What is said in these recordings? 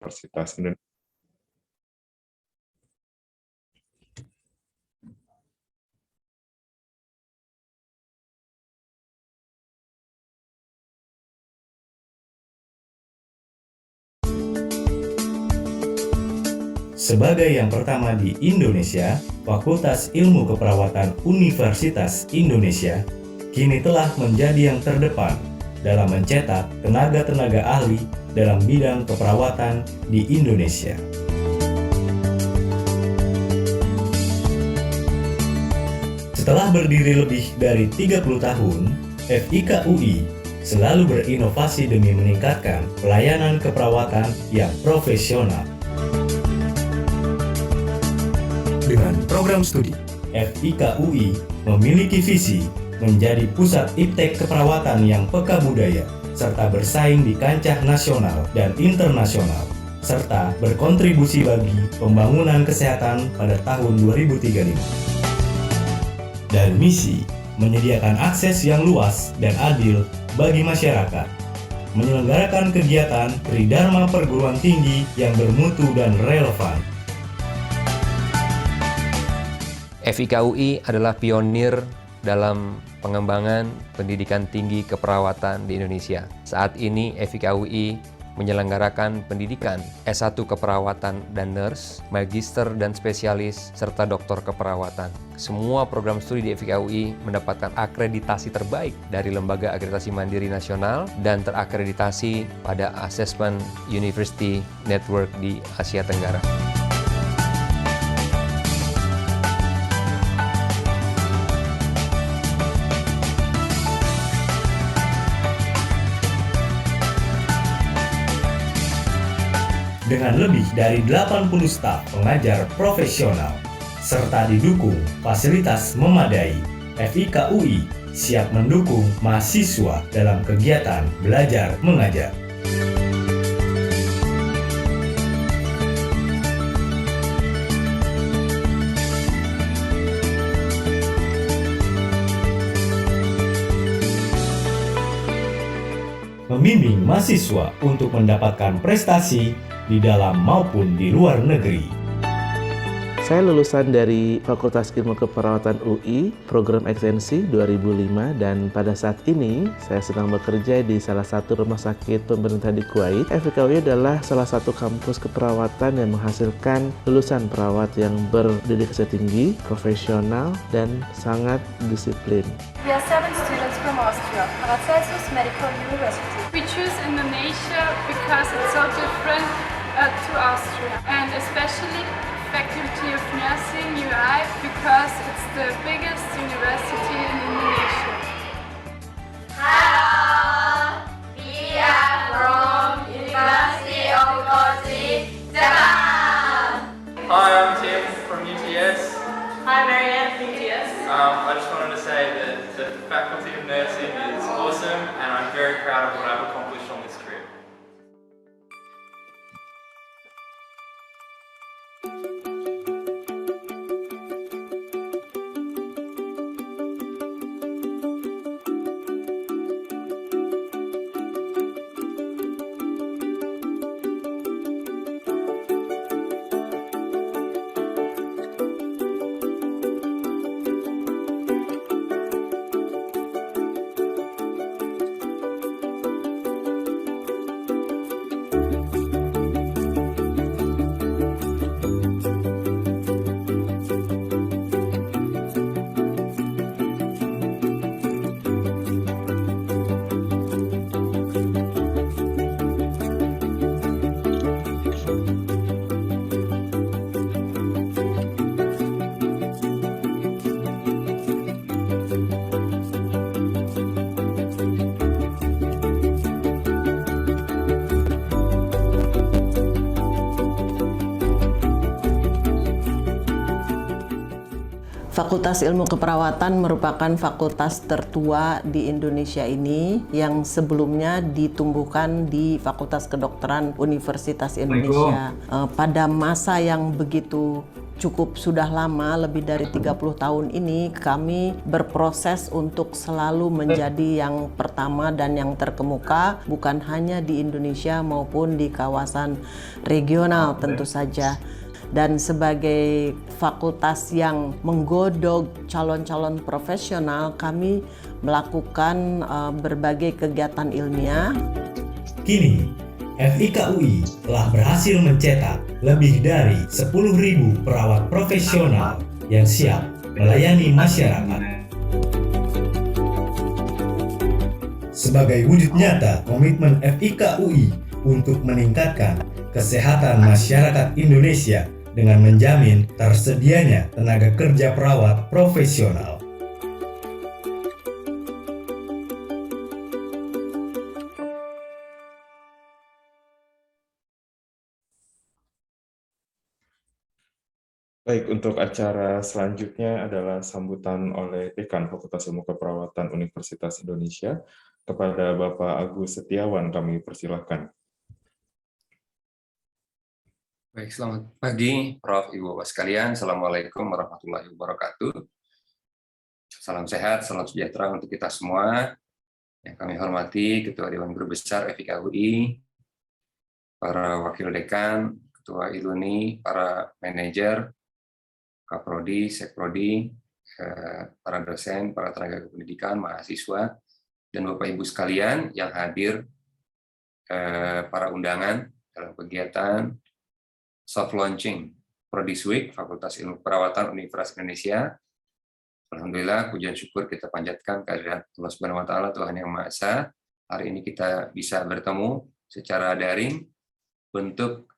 Universitas Indonesia. Sebagai yang pertama di Indonesia, Fakultas Ilmu Keperawatan Universitas Indonesia kini telah menjadi yang terdepan dalam mencetak tenaga-tenaga ahli dalam bidang keperawatan di Indonesia. Setelah berdiri lebih dari 30 tahun, FIK UI selalu berinovasi demi meningkatkan pelayanan keperawatan yang profesional. Dengan program studi, FIK UI memiliki visi menjadi pusat iptek keperawatan yang peka budaya, serta bersaing di kancah nasional dan internasional, serta berkontribusi bagi pembangunan kesehatan pada tahun 2035. Dan misi, menyediakan akses yang luas dan adil bagi masyarakat, menyelenggarakan kegiatan tridharma perguruan tinggi yang bermutu dan relevan. FIK UI adalah pionir dalam pengembangan pendidikan tinggi keperawatan di Indonesia. Saat ini FIK UI menyelenggarakan pendidikan S1 keperawatan dan nurse, magister dan spesialis, serta doktor keperawatan. Semua program studi di FIK UI mendapatkan akreditasi terbaik dari Lembaga Akreditasi Mandiri Nasional dan terakreditasi pada Assessment University Network di Asia Tenggara. Dengan lebih dari 80 staf pengajar profesional, serta didukung fasilitas memadai, FIK UI siap mendukung mahasiswa dalam kegiatan belajar mengajar. Membimbing mahasiswa untuk mendapatkan prestasi di dalam maupun di luar negeri. Saya lulusan dari Fakultas Ilmu Keperawatan UI, program ekstensi 2005, dan pada saat ini saya sedang bekerja di salah satu rumah sakit pemerintah di Kuwait. FIK UI adalah salah satu kampus keperawatan yang menghasilkan lulusan perawat yang berdedikasi tinggi, profesional, dan sangat disiplin. We are 7 students from Austria, Paracelsus Medical University. We choose Indonesia because it's so different to Austria, and especially Faculty of Nursing UI because it's the biggest university in Indonesia. Hello, we are from University of Kochi, Japan. Hi, I'm Tim from UTS. Hi, Marianne from UTS. I just wanted to say that the Faculty of Nursing is awesome, and I'm very proud of what I've accomplished on this career. Fakultas Ilmu Keperawatan merupakan fakultas tertua di Indonesia ini yang sebelumnya ditumbuhkan di Fakultas Kedokteran Universitas Indonesia. Pada masa yang begitu cukup sudah lama, lebih dari 30 tahun ini, kami berproses untuk selalu menjadi yang pertama dan yang terkemuka, bukan hanya di Indonesia maupun di kawasan regional tentu saja. Dan sebagai fakultas yang menggodok calon-calon profesional, kami melakukan berbagai kegiatan ilmiah. Kini, FIKUI telah berhasil mencetak lebih dari 10.000 perawat profesional yang siap melayani masyarakat. Sebagai wujud nyata komitmen FIKUI untuk meningkatkan kesehatan masyarakat Indonesia dengan menjamin tersedianya tenaga kerja perawat profesional. Baik, untuk acara selanjutnya adalah sambutan oleh Dekan Fakultas Ilmu Keperawatan Universitas Indonesia. Kepada Bapak Agus Setiawan kami persilahkan. Baik, selamat pagi, Prof. Ibu Bapak sekalian. Assalamualaikum warahmatullahi wabarakatuh. Salam sehat, salam sejahtera untuk kita semua. Yang kami hormati Ketua Dewan Guru Besar FIKUI, para Wakil Dekan, Ketua ILUNI, para manajer, Kaprodi, Sekprodi, para dosen, para tenaga kependidikan, mahasiswa, dan Bapak Ibu sekalian yang hadir, para undangan dalam kegiatan soft launching Prodis Week Fakultas Ilmu Keperawatan Universitas Indonesia. Alhamdulillah, pujian syukur kita panjatkan kehadirat Allah Subhanahu wa taala, Tuhan Yang Maha Esa. Hari ini kita bisa bertemu secara daring untuk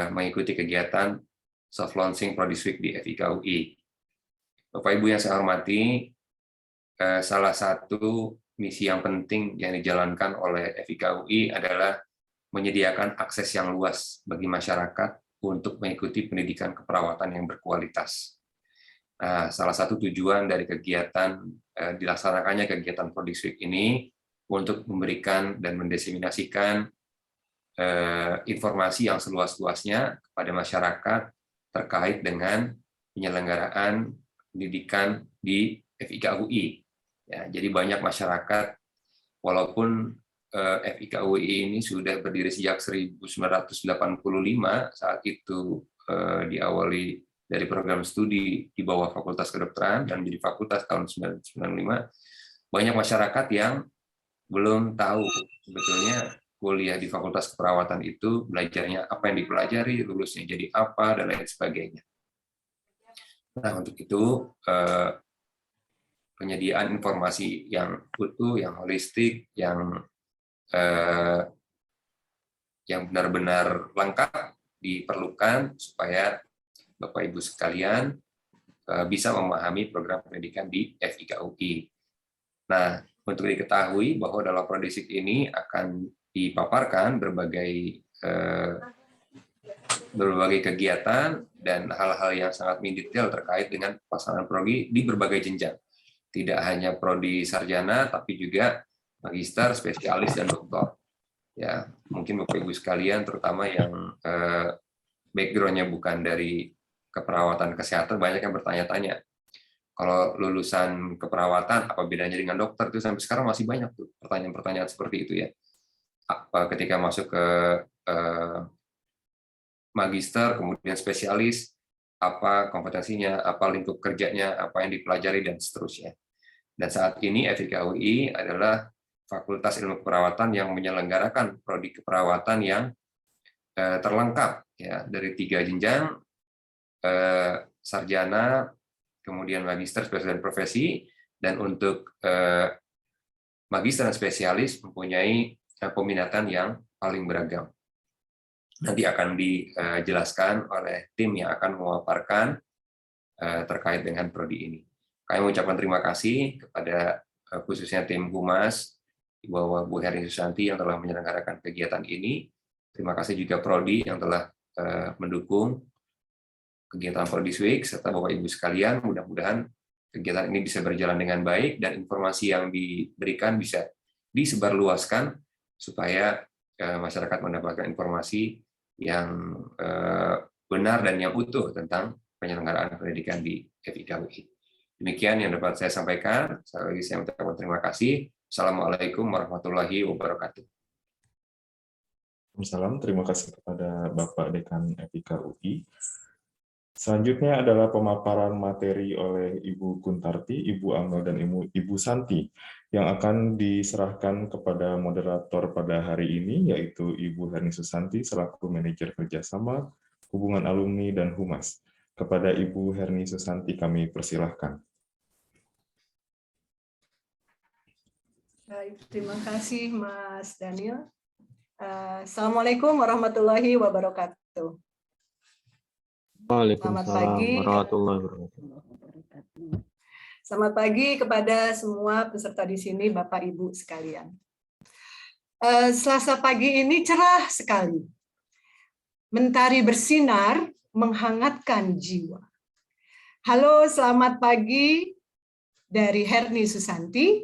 mengikuti kegiatan soft launching Prodis Week di FIKUI. Bapak Ibu yang saya hormati, salah satu misi yang penting yang dijalankan oleh FIKUI adalah menyediakan akses yang luas bagi masyarakat untuk mengikuti pendidikan keperawatan yang berkualitas. Nah, salah satu tujuan dari kegiatan dilaksanakannya kegiatan Prodis Week ini untuk memberikan dan mendiseminasikan informasi yang seluas-luasnya kepada masyarakat terkait dengan penyelenggaraan pendidikan di FIKUI. Ya, jadi banyak masyarakat, walaupun FIKUI ini sudah berdiri sejak 1985, saat itu diawali dari program studi di bawah Fakultas Kedokteran dan menjadi fakultas tahun 1995, banyak masyarakat yang belum tahu sebetulnya kuliah di Fakultas Keperawatan itu belajarnya apa yang dipelajari, lulusnya jadi apa, dan lain sebagainya. Nah, untuk itu penyediaan informasi yang utuh, yang holistik, yang benar-benar lengkap diperlukan supaya Bapak Ibu sekalian bisa memahami program pendidikan di FIKUI. Nah, untuk diketahui bahwa dalam Prodis Week ini akan dipaparkan berbagai kegiatan dan hal-hal yang sangat mendetail terkait dengan pelaksanaan prodi di berbagai jenjang. Tidak hanya prodi sarjana, tapi juga magister, spesialis, dan doktor. Ya, mungkin Bapak Ibu sekalian, terutama yang background-nya bukan dari keperawatan kesehatan, banyak yang bertanya-tanya. Kalau lulusan keperawatan, apa bedanya dengan dokter? Itu sampai sekarang masih banyak tuh pertanyaan-pertanyaan seperti itu ya. Ketika masuk ke magister, kemudian spesialis, apa kompetensinya, apa lingkup kerjanya, apa yang dipelajari, dan seterusnya. Dan saat ini FIKUI adalah Fakultas Ilmu Keperawatan yang menyelenggarakan prodi keperawatan yang terlengkap ya, dari 3 jenjang, sarjana, kemudian magister, spesialis, dan profesi, dan untuk magister dan spesialis mempunyai peminatan yang paling beragam. Nanti akan dijelaskan oleh tim yang akan memaparkan terkait dengan prodi ini. Kami mengucapkan terima kasih kepada khususnya tim Humas di bawah Bu Herini Susanti yang telah menyelenggarakan kegiatan ini. Terima kasih juga Prodi yang telah mendukung kegiatan Prodis Week, serta Bapak Ibu sekalian, mudah-mudahan kegiatan ini bisa berjalan dengan baik dan informasi yang diberikan bisa disebarluaskan supaya masyarakat mendapatkan informasi yang benar dan yang utuh tentang penyelenggaraan pendidikan di FIK UI. Demikian yang dapat saya sampaikan. Sekali lagi saya mengucapkan terima kasih. Assalamualaikum warahmatullahi wabarakatuh. Salam, terima kasih kepada Bapak Dekan FIK UI. Selanjutnya adalah pemaparan materi oleh Ibu Kuntarti, Ibu Amel, dan Ibu Santi yang akan diserahkan kepada moderator pada hari ini, yaitu Ibu Herni Susanti selaku Manajer Kerjasama, Hubungan Alumni, dan Humas. Kepada Ibu Herni Susanti kami persilahkan. Baik, terima kasih Mas Daniel. Assalamualaikum warahmatullahi wabarakatuh. Selamat pagi. Selamat pagi kepada semua peserta di sini, Bapak Ibu sekalian. Selasa pagi ini cerah sekali. Mentari bersinar menghangatkan jiwa. Halo, selamat pagi dari Herni Susanti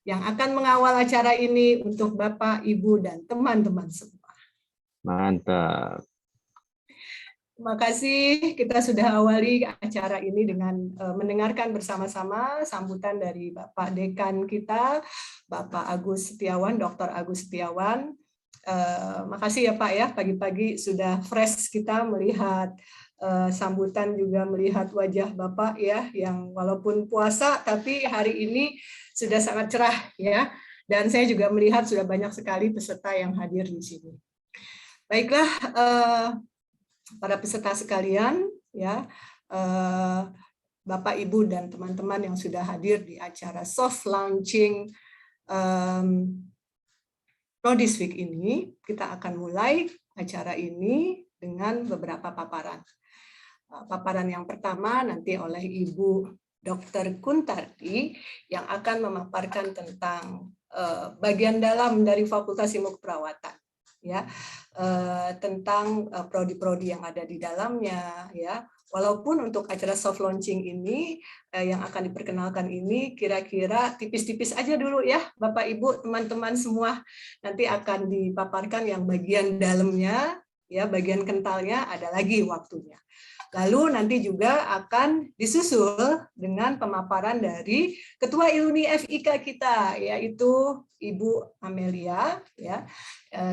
yang akan mengawal acara ini untuk Bapak, Ibu, dan teman-teman semua. Mantap. Terima kasih, kita sudah awali acara ini dengan mendengarkan bersama-sama sambutan dari Bapak Dekan kita, Bapak Agus Setiawan, Dr. Agus Setiawan. Makasih ya Pak ya, pagi-pagi sudah fresh kita melihat sambutan, juga melihat wajah Bapak ya, yang walaupun puasa tapi hari ini sudah sangat cerah ya. Dan saya juga melihat sudah banyak sekali peserta yang hadir di sini. Baiklah, para peserta sekalian, ya, Bapak, Ibu, dan teman-teman yang sudah hadir di acara soft launching Prodis Week ini, kita akan mulai acara ini dengan beberapa paparan. Paparan yang pertama nanti oleh Ibu Dr. Kuntarti yang akan memaparkan tentang bagian dalam dari Fakultas Ilmu Keperawatan. Ya, tentang prodi-prodi yang ada di dalamnya, ya. Walaupun untuk acara soft launching ini yang akan diperkenalkan ini kira-kira tipis-tipis aja dulu ya, Bapak Ibu, teman-teman semua. Nanti akan dipaparkan yang bagian dalamnya, ya, bagian kentalnya ada lagi waktunya. Lalu nanti juga akan disusul dengan pemaparan dari Ketua Iluni FIK kita, yaitu Ibu Amelia, ya,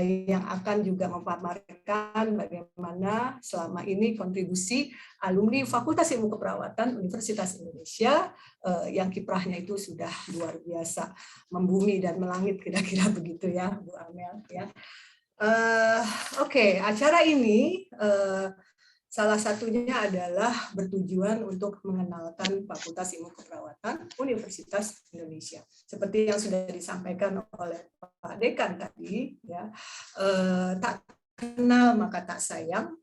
yang akan juga memaparkan bagaimana selama ini kontribusi alumni Fakultas Ilmu Keperawatan Universitas Indonesia yang kiprahnya itu sudah luar biasa, membumi dan melangit, kira-kira begitu ya, Bu Amel. Ya. Oke, acara ini salah satunya adalah bertujuan untuk mengenalkan Fakultas Ilmu Keperawatan Universitas Indonesia. Seperti yang sudah disampaikan oleh Pak Dekan tadi, ya, tak kenal maka tak sayang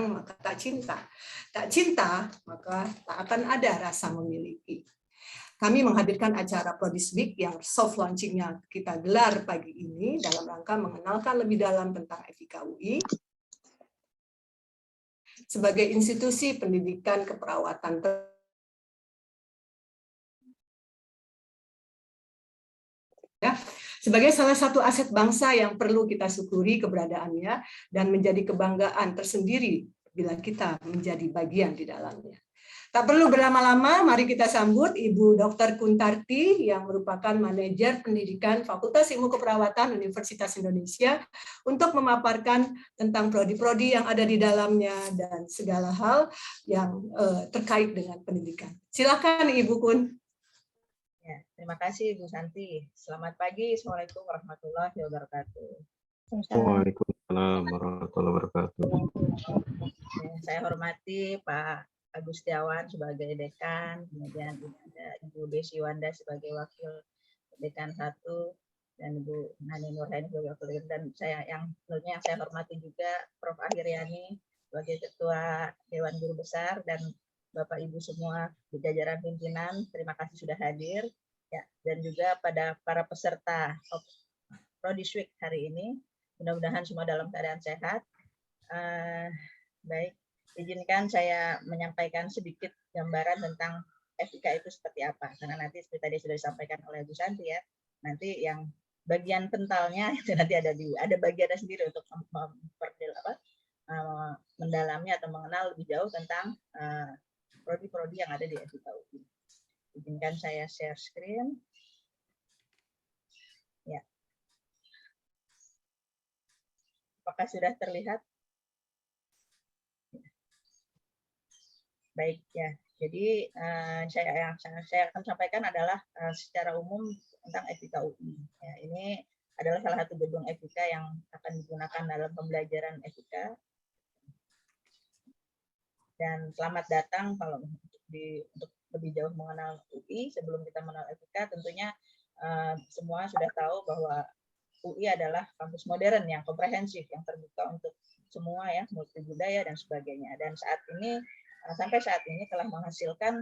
maka tak cinta maka tak akan ada rasa memiliki. Kami menghadirkan acara Prodis Week yang soft launching-nya kita gelar pagi ini dalam rangka mengenalkan lebih dalam tentang FIK UI sebagai institusi pendidikan keperawatan ya, sebagai salah satu aset bangsa yang perlu kita syukuri keberadaannya dan menjadi kebanggaan tersendiri bila kita menjadi bagian di dalamnya. Tak perlu berlama-lama, mari kita sambut Ibu Dr. Kuntarti yang merupakan Manajer Pendidikan Fakultas Ilmu Keperawatan Universitas Indonesia untuk memaparkan tentang prodi-prodi yang ada di dalamnya dan segala hal yang terkait dengan pendidikan. Silakan Ibu Kun. Ya, terima kasih Bu Santi. Selamat pagi. Assalamualaikum warahmatullahi wabarakatuh. Waalaikumsalam warahmatullahi wabarakatuh. Saya hormati Pak Agus Setiawan sebagai dekan, kemudian ada Ibu Desi Wanda sebagai wakil dekan 1 dan Ibu Nani Nurhaini sebagai wakil dekan, dan saya yang tentunya saya hormati juga Prof. Akhiriani sebagai Ketua Dewan Guru Besar dan Bapak Ibu semua di jajaran pimpinan. Terima kasih sudah hadir ya, dan juga pada para peserta Prodis Week hari ini. Mudah-mudahan semua dalam keadaan sehat. Baik. Izinkan saya menyampaikan sedikit gambaran tentang FIK itu seperti apa, karena nanti seperti tadi sudah disampaikan oleh Bu Santi ya, nanti yang bagian kentalnya itu nanti ada bagiannya sendiri untuk mendalami atau mengenal lebih jauh tentang prodi-prodi yang ada di FIKA UI. Izinkan saya share screen. Ya. Apakah sudah terlihat? Baik ya. Jadi saya akan sampaikan adalah secara umum tentang FIKA UI. Ya, ini adalah salah satu gedung FIKA yang akan digunakan dalam pembelajaran FIKA. Dan selamat datang kalau untuk lebih jauh mengenal UI. Sebelum kita mengenal FIKA, tentunya semua sudah tahu bahwa UI adalah kampus modern yang komprehensif, yang terbuka untuk semua ya, multi budaya dan sebagainya. Dan sampai saat ini telah menghasilkan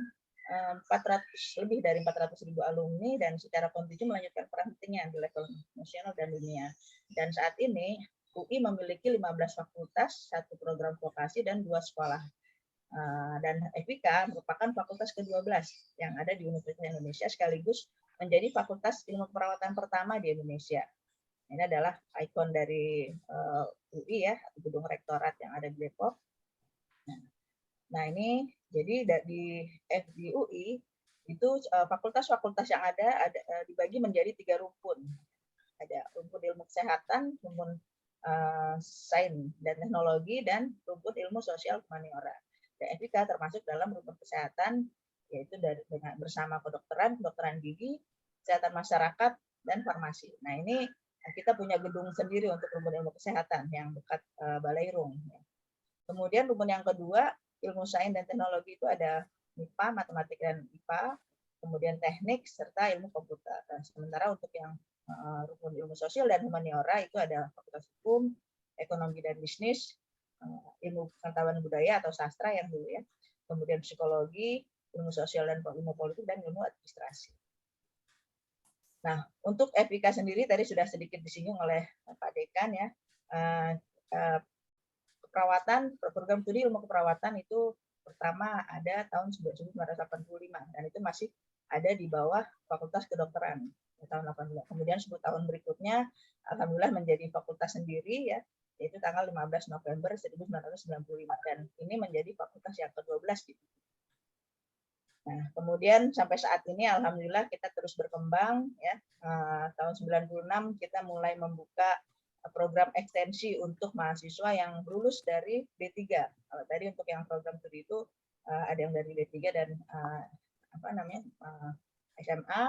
lebih dari 400.000 alumni dan secara kontinu melanjutkan peran pentingnya di level nasional dan dunia. Dan saat ini UI memiliki 15 fakultas, 1 program vokasi dan 2 sekolah. Dan FIKA merupakan fakultas ke-12 yang ada di Universitas Indonesia sekaligus menjadi fakultas ilmu keperawatan pertama di Indonesia. Ini adalah ikon dari UI ya, gedung rektorat yang ada di Depok. Nah ini jadi di UI itu fakultas-fakultas yang ada dibagi menjadi 3 rumpun. Ada rumpun ilmu kesehatan, rumpun sains dan teknologi, dan rumpun ilmu sosial humaniora. Dan FIKA termasuk dalam rumpun kesehatan, yaitu bersama kedokteran gigi, kesehatan masyarakat, dan farmasi. Nah ini kita punya gedung sendiri untuk rumpun ilmu kesehatan yang dekat Balairung. Kemudian rumpun yang kedua, ilmu sains dan teknologi, itu ada MIPA, matematik dan IPA, kemudian teknik, serta ilmu komputer. Sementara untuk yang rumpun ilmu sosial dan humaniora itu ada fakultas hukum, ekonomi dan bisnis, ilmu pengetahuan budaya atau sastra yang dulu ya, kemudian psikologi, ilmu sosial dan ilmu politik, dan ilmu administrasi. Nah, untuk FIKA sendiri tadi sudah sedikit disinggung oleh Pak Dekan ya. Keperawatan, program studi ilmu keperawatan itu pertama ada tahun 1985 dan itu masih ada di bawah Fakultas Kedokteran tahun 85. Kemudian 10 tahun berikutnya alhamdulillah menjadi fakultas sendiri ya, yaitu tanggal 15 November 1995 dan ini menjadi fakultas yang ke-12 gitu. Nah, kemudian sampai saat ini alhamdulillah kita terus berkembang ya. Tahun 96 kita mulai membuka program ekstensi untuk mahasiswa yang lulus dari D3. Tadi untuk yang program studi itu ada yang dari D3 dan SMA.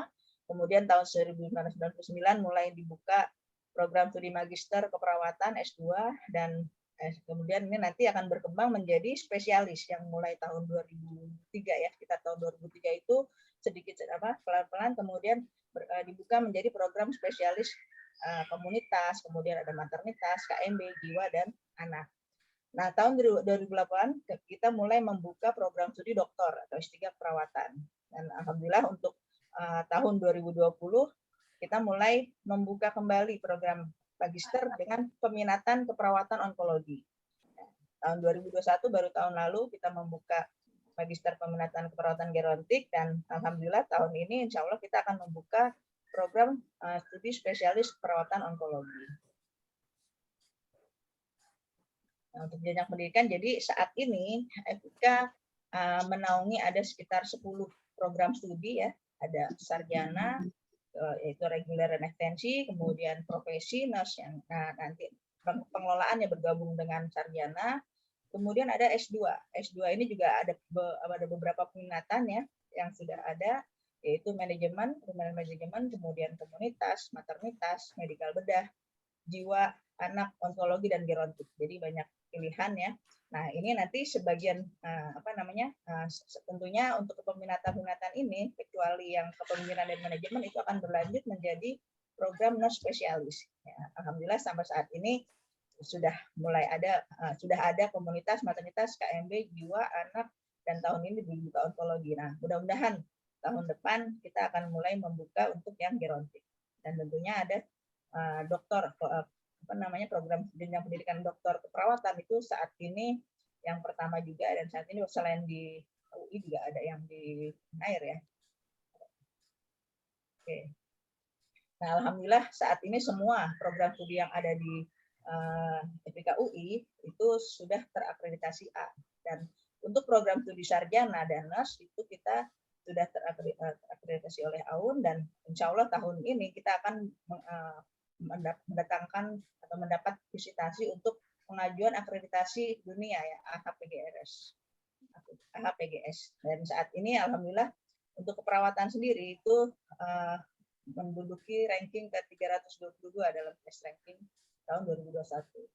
Kemudian tahun 1999 mulai dibuka program studi magister keperawatan S2 dan kemudian ini nanti akan berkembang menjadi spesialis yang mulai tahun 2003 ya. Kita tahun 2003 itu sedikit pelan-pelan kemudian dibuka menjadi program spesialis komunitas, kemudian ada maternitas, KMB, jiwa, dan anak. Nah, tahun 2008 kita mulai membuka program studi doktor atau S3 keperawatan. Dan alhamdulillah untuk tahun 2020 kita mulai membuka kembali program magister dengan peminatan keperawatan onkologi. Tahun 2021 baru tahun lalu kita membuka magister peminatan keperawatan gerontik dan alhamdulillah tahun ini insya Allah kita akan membuka program studi spesialis perawatan onkologi. Nah, untuk jenjang pendidikan, jadi saat ini FIKA menaungi ada sekitar 10 program studi ya, ada sarjana, yaitu reguler dan ekstensi, kemudian profesi, nurse yang nanti pengelolaannya bergabung dengan sarjana, kemudian ada S2. S2 ini juga ada beberapa peminatan ya yang sudah ada, yaitu manajemen, kemudian komunitas, maternitas, medikal bedah, jiwa, anak, onkologi, dan gerontik. Jadi banyak pilihan ya. Nah ini nanti sebagian tentunya untuk peminatan ini, kecuali yang kepemimpinan dan manajemen itu akan berlanjut menjadi program nurse spesialis. Ya, alhamdulillah sampai saat ini sudah ada komunitas, maternitas, KMB, jiwa, anak, dan tahun ini dibuka onkologi. Nah mudah-mudahan tahun depan kita akan mulai membuka untuk yang gerontik dan tentunya ada dokter program jenjang pendidikan dokter keperawatan itu saat ini yang pertama juga dan saat ini selain di UI juga ada yang di Unair ya. Oke. Nah alhamdulillah saat ini semua program studi yang ada di FIK UI itu sudah terakreditasi A, dan untuk program studi sarjana dan nurse itu kita sudah terakreditasi oleh AUN, dan insya Allah tahun ini kita akan mendatangkan atau mendapat visitasi untuk pengajuan akreditasi dunia ya, AHPGS. Dan saat ini alhamdulillah untuk keperawatan sendiri itu menduduki ranking ke-322 dalam tes ranking tahun 2021.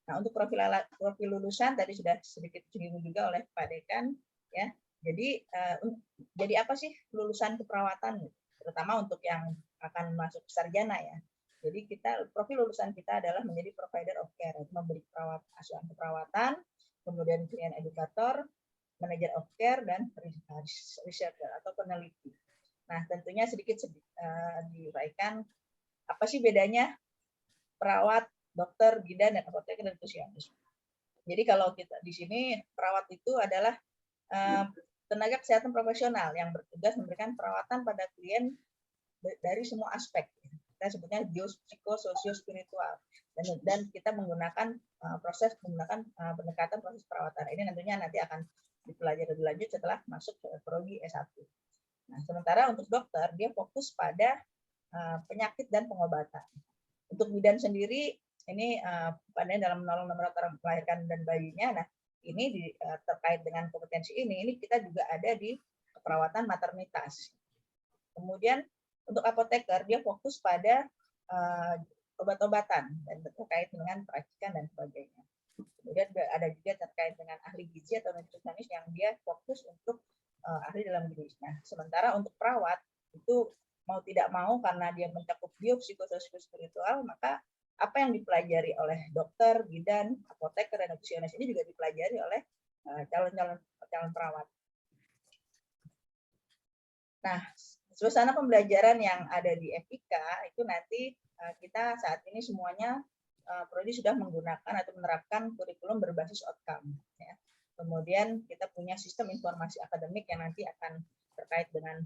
Nah, untuk profil lulusan tadi sudah sedikit disinggung juga oleh Pak Dekan ya. Jadi apa sih lulusan keperawatan, terutama untuk yang akan masuk sarjana ya. Jadi profil lulusan kita adalah menjadi provider of care, memberi asuhan keperawatan, kemudian klien edukator, manager of care, dan researcher atau peneliti. Nah, tentunya sedikit diuraikan apa sih bedanya perawat, dokter, bidan, dan apoteker dan nutrisionis. Jadi kalau kita di sini perawat itu adalah tenaga kesehatan profesional yang bertugas memberikan perawatan pada klien dari semua aspek. Kita sebutnya psikososiospiritual, dan kita menggunakan pendekatan proses perawatan. Ini tentunya nanti akan dipelajari lebih lanjut setelah masuk ke prodi S1. Nah, sementara untuk dokter dia fokus pada penyakit dan pengobatan. Untuk bidan sendiri ini pandai dalam menolong orang melahirkan dan bayinya. Nah, ini terkait dengan kompetensi ini kita juga ada di keperawatan maternitas. Kemudian untuk apoteker dia fokus pada obat-obatan dan terkait dengan peracikan dan sebagainya. Kemudian ada juga terkait dengan ahli gizi atau nutrisionis yang dia fokus untuk ahli dalam gizi. Nah, sementara untuk perawat itu mau tidak mau karena dia mencakup biopsikosospiritual, maka apa yang dipelajari oleh dokter, bidan, apoteker, dan nutrisionis ini juga dipelajari oleh calon perawat. Nah, suasana pembelajaran yang ada di FIK itu nanti kita saat ini semuanya prodi sudah menggunakan atau menerapkan kurikulum berbasis outcome. Ya. Kemudian kita punya sistem informasi akademik yang nanti akan terkait dengan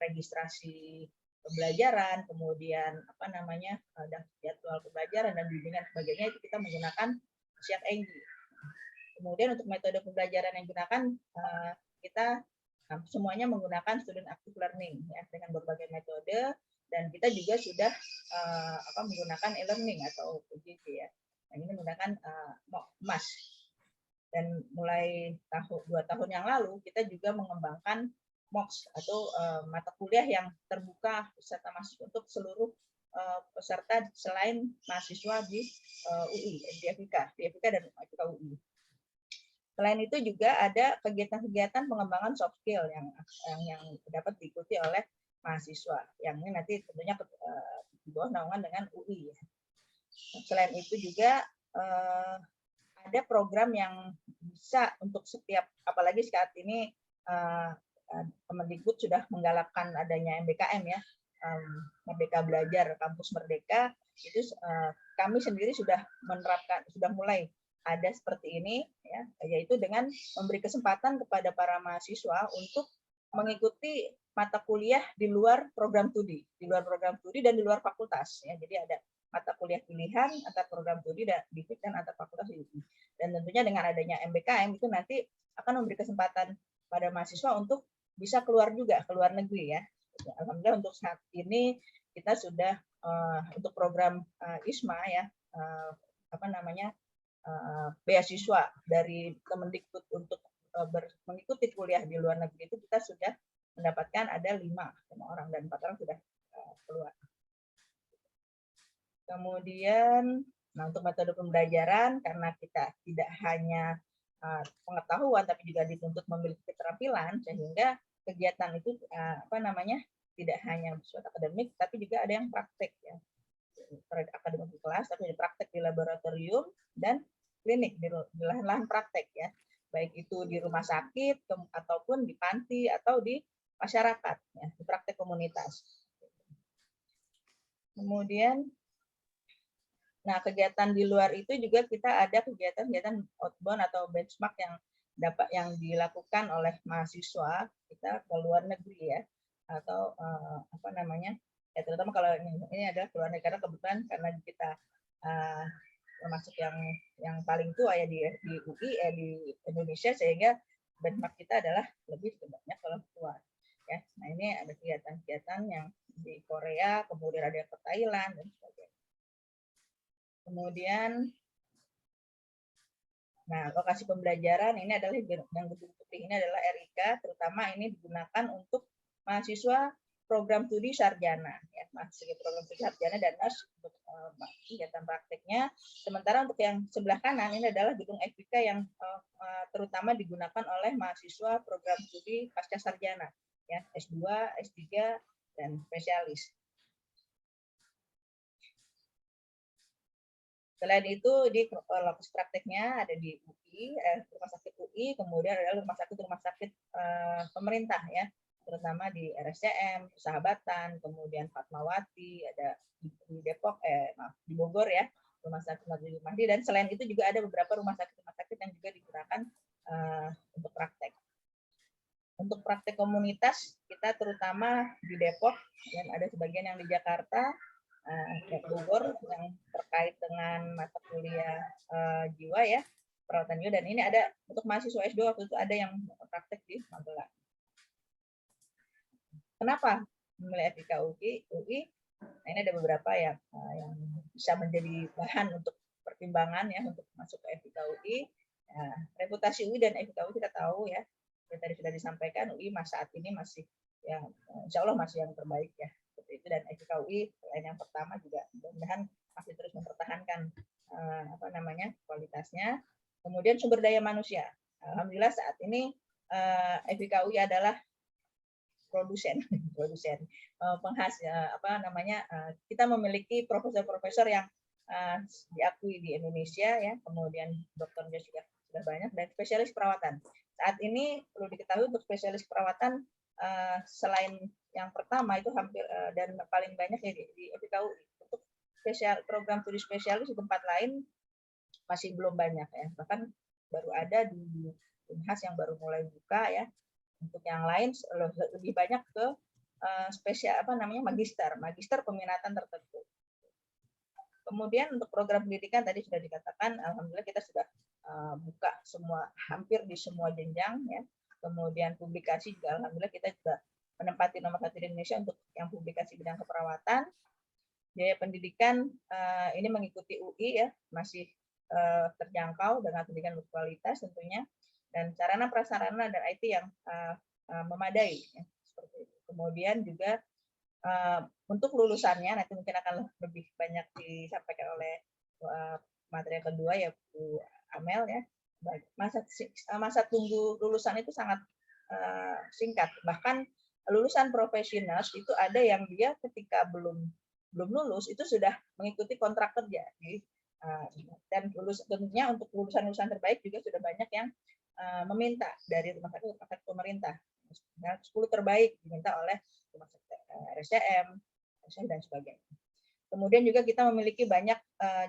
registrasi pembelajaran, kemudian jadwal pembelajaran dan bimbingan sebagainya itu kita menggunakan Siak Enggi. Kemudian untuk metode pembelajaran yang digunakan kita semuanya menggunakan student active learning ya, dengan berbagai metode, dan kita juga sudah menggunakan e-learning atau PJJ ya. Yang ini menggunakan MAS. Dan mulai 2 tahun yang lalu kita juga mengembangkan MOOCs atau mata kuliah yang terbuka peserta mahasiswa untuk seluruh peserta selain mahasiswa di UI, di FIK dan FIK UI. Selain itu juga ada kegiatan-kegiatan pengembangan soft skill yang dapat diikuti oleh mahasiswa, yang ini nanti tentunya di bawah naungan dengan UI. Selain itu juga ada program yang bisa untuk setiap, apalagi saat ini Kemendikbud sudah menggalakkan adanya MBKM ya, Merdeka Belajar Kampus Merdeka, itu kami sendiri sudah menerapkan, sudah mulai ada seperti ini ya, yaitu dengan memberi kesempatan kepada para mahasiswa untuk mengikuti mata kuliah di luar program studi, dan di luar fakultas ya. Jadi ada mata kuliah pilihan antar program studi dan antar fakultas UI. Dan tentunya dengan adanya MBKM itu nanti akan memberi kesempatan pada mahasiswa untuk bisa keluar juga, ke luar negeri ya. Alhamdulillah untuk saat ini kita sudah untuk program ISMA ya, beasiswa dari Kemendikbud untuk mengikuti kuliah di luar negeri itu kita sudah mendapatkan ada 5 orang, dan 4 orang sudah keluar. Kemudian, untuk metode pembelajaran, karena kita tidak hanya pengetahuan tapi juga dituntut memiliki keterampilan, sehingga kegiatan itu tidak hanya bersifat akademik tapi juga ada yang praktek ya, akademik di kelas tapi ada praktek di laboratorium dan klinik di lahan-lahan praktek ya, baik itu di rumah sakit ataupun di panti atau di masyarakat ya, di praktek komunitas. Kemudian kegiatan di luar itu juga kita ada kegiatan outbound atau benchmark yang dilakukan oleh mahasiswa kita ke luar negeri ya, atau Ya, terutama kalau ini adalah keluar negeri karena kebetulan karena kita termasuk yang paling tua ya di UI di Indonesia, sehingga benchmark kita adalah lebih banyak kalau keluar. Ya, nah ini ada kegiatan-kegiatan yang di Korea, kemudian ada yang ke Thailand dan sebagainya. Kemudian, nah lokasi pembelajaran ini adalah yang gedung putih ini adalah RIK, terutama ini digunakan untuk mahasiswa program studi sarjana, ya, mahasiswa program studi sarjana dan nurse untuk kegiatan prakteknya. Sementara untuk yang sebelah kanan ini adalah gedung FIK yang terutama digunakan oleh mahasiswa program studi pasca sarjana, ya, S2, S3 dan spesialis. Selain itu di lokasi prakteknya ada di UI, rumah sakit UI, kemudian ada rumah sakit pemerintah ya, terutama di RSCM, Persahabatan, kemudian Fatmawati, ada di Depok, di Bogor ya, rumah sakit Majelis Mahdi, dan selain itu juga ada beberapa rumah sakit yang juga digunakan untuk praktek. Untuk praktek komunitas kita terutama di Depok dan ada sebagian yang di Jakarta, Bogor yang terkait dengan mata kuliah jiwa ya, perawatan jiwa, dan ini ada untuk mahasiswa S2 waktu itu ada yang praktek di Magelang. Kenapa memilih FIK UI? Nah, ini ada beberapa yang bisa menjadi bahan untuk pertimbangan ya untuk masuk ke FIK UI. Nah, reputasi UI dan FIK UI kita tahu ya, yang tadi sudah disampaikan, UI saat ini masih yang insya Allah masih yang terbaik ya. Seperti itu, dan FIK UI selain yang pertama juga mudah-mudahan masih terus mempertahankan kualitasnya. Kemudian sumber daya manusia. Alhamdulillah saat ini FIK UI adalah produsen penghasil kita memiliki profesor-profesor yang diakui di Indonesia ya, kemudian dokternya juga sudah banyak, dan spesialis perawatan. Saat ini perlu diketahui untuk spesialis perawatan selain yang pertama itu hampir dan paling banyak ya di FIK UI. Untuk program studi spesialis di tempat lain masih belum banyak ya, bahkan baru ada di Unhas yang baru mulai buka ya. Untuk yang lain lebih banyak ke magister peminatan tertentu. Kemudian untuk program pendidikan tadi sudah dikatakan, alhamdulillah kita sudah buka hampir di semua jenjang ya. Kemudian publikasi juga alhamdulillah kita juga menempati nomor 1 di Indonesia untuk yang publikasi bidang keperawatan. Biaya pendidikan ini mengikuti UI ya, masih terjangkau dengan pendidikan berkualitas tentunya, dan sarana prasarana dan IT yang memadai ya, seperti itu. Kemudian juga untuk lulusannya nanti mungkin akan lebih banyak disampaikan oleh materi yang kedua ya Bu Amel ya. Masa tunggu lulusan itu sangat singkat, bahkan lulusan profesional itu ada yang dia ketika belum lulus itu sudah mengikuti kontrak kerja dan tentunya untuk lulusan terbaik juga sudah banyak yang meminta dari rumah sakit pemerintah. 10 terbaik diminta oleh rumah sakit RSCM dan sebagainya. Kemudian juga kita memiliki banyak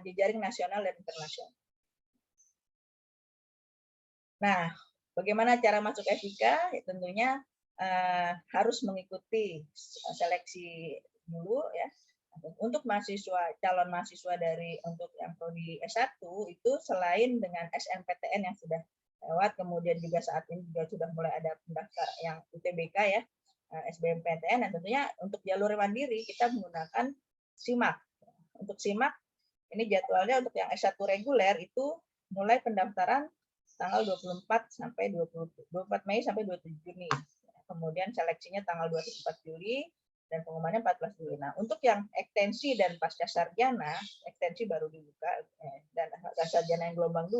jejaring nasional dan internasional. Nah, bagaimana cara masuk FIK? Ya, tentunya harus mengikuti seleksi dulu ya. Untuk calon mahasiswa untuk yang prodi S1 itu selain dengan SNPTN yang sudah lewat, kemudian juga saat ini juga sudah mulai ada pendaftar yang UTBK ya, SBMPTN, dan tentunya untuk jalur mandiri kita menggunakan SIMAK. Untuk SIMAK ini jadwalnya untuk yang S1 reguler itu mulai pendaftaran tanggal 24 Mei sampai 27 Juni. Kemudian seleksinya tanggal 24 Juli dan pengumumannya 14 Juli. Nah, untuk yang ekstensi dan pasca sarjana, ekstensi baru dibuka dan sarjana yang gelombang 2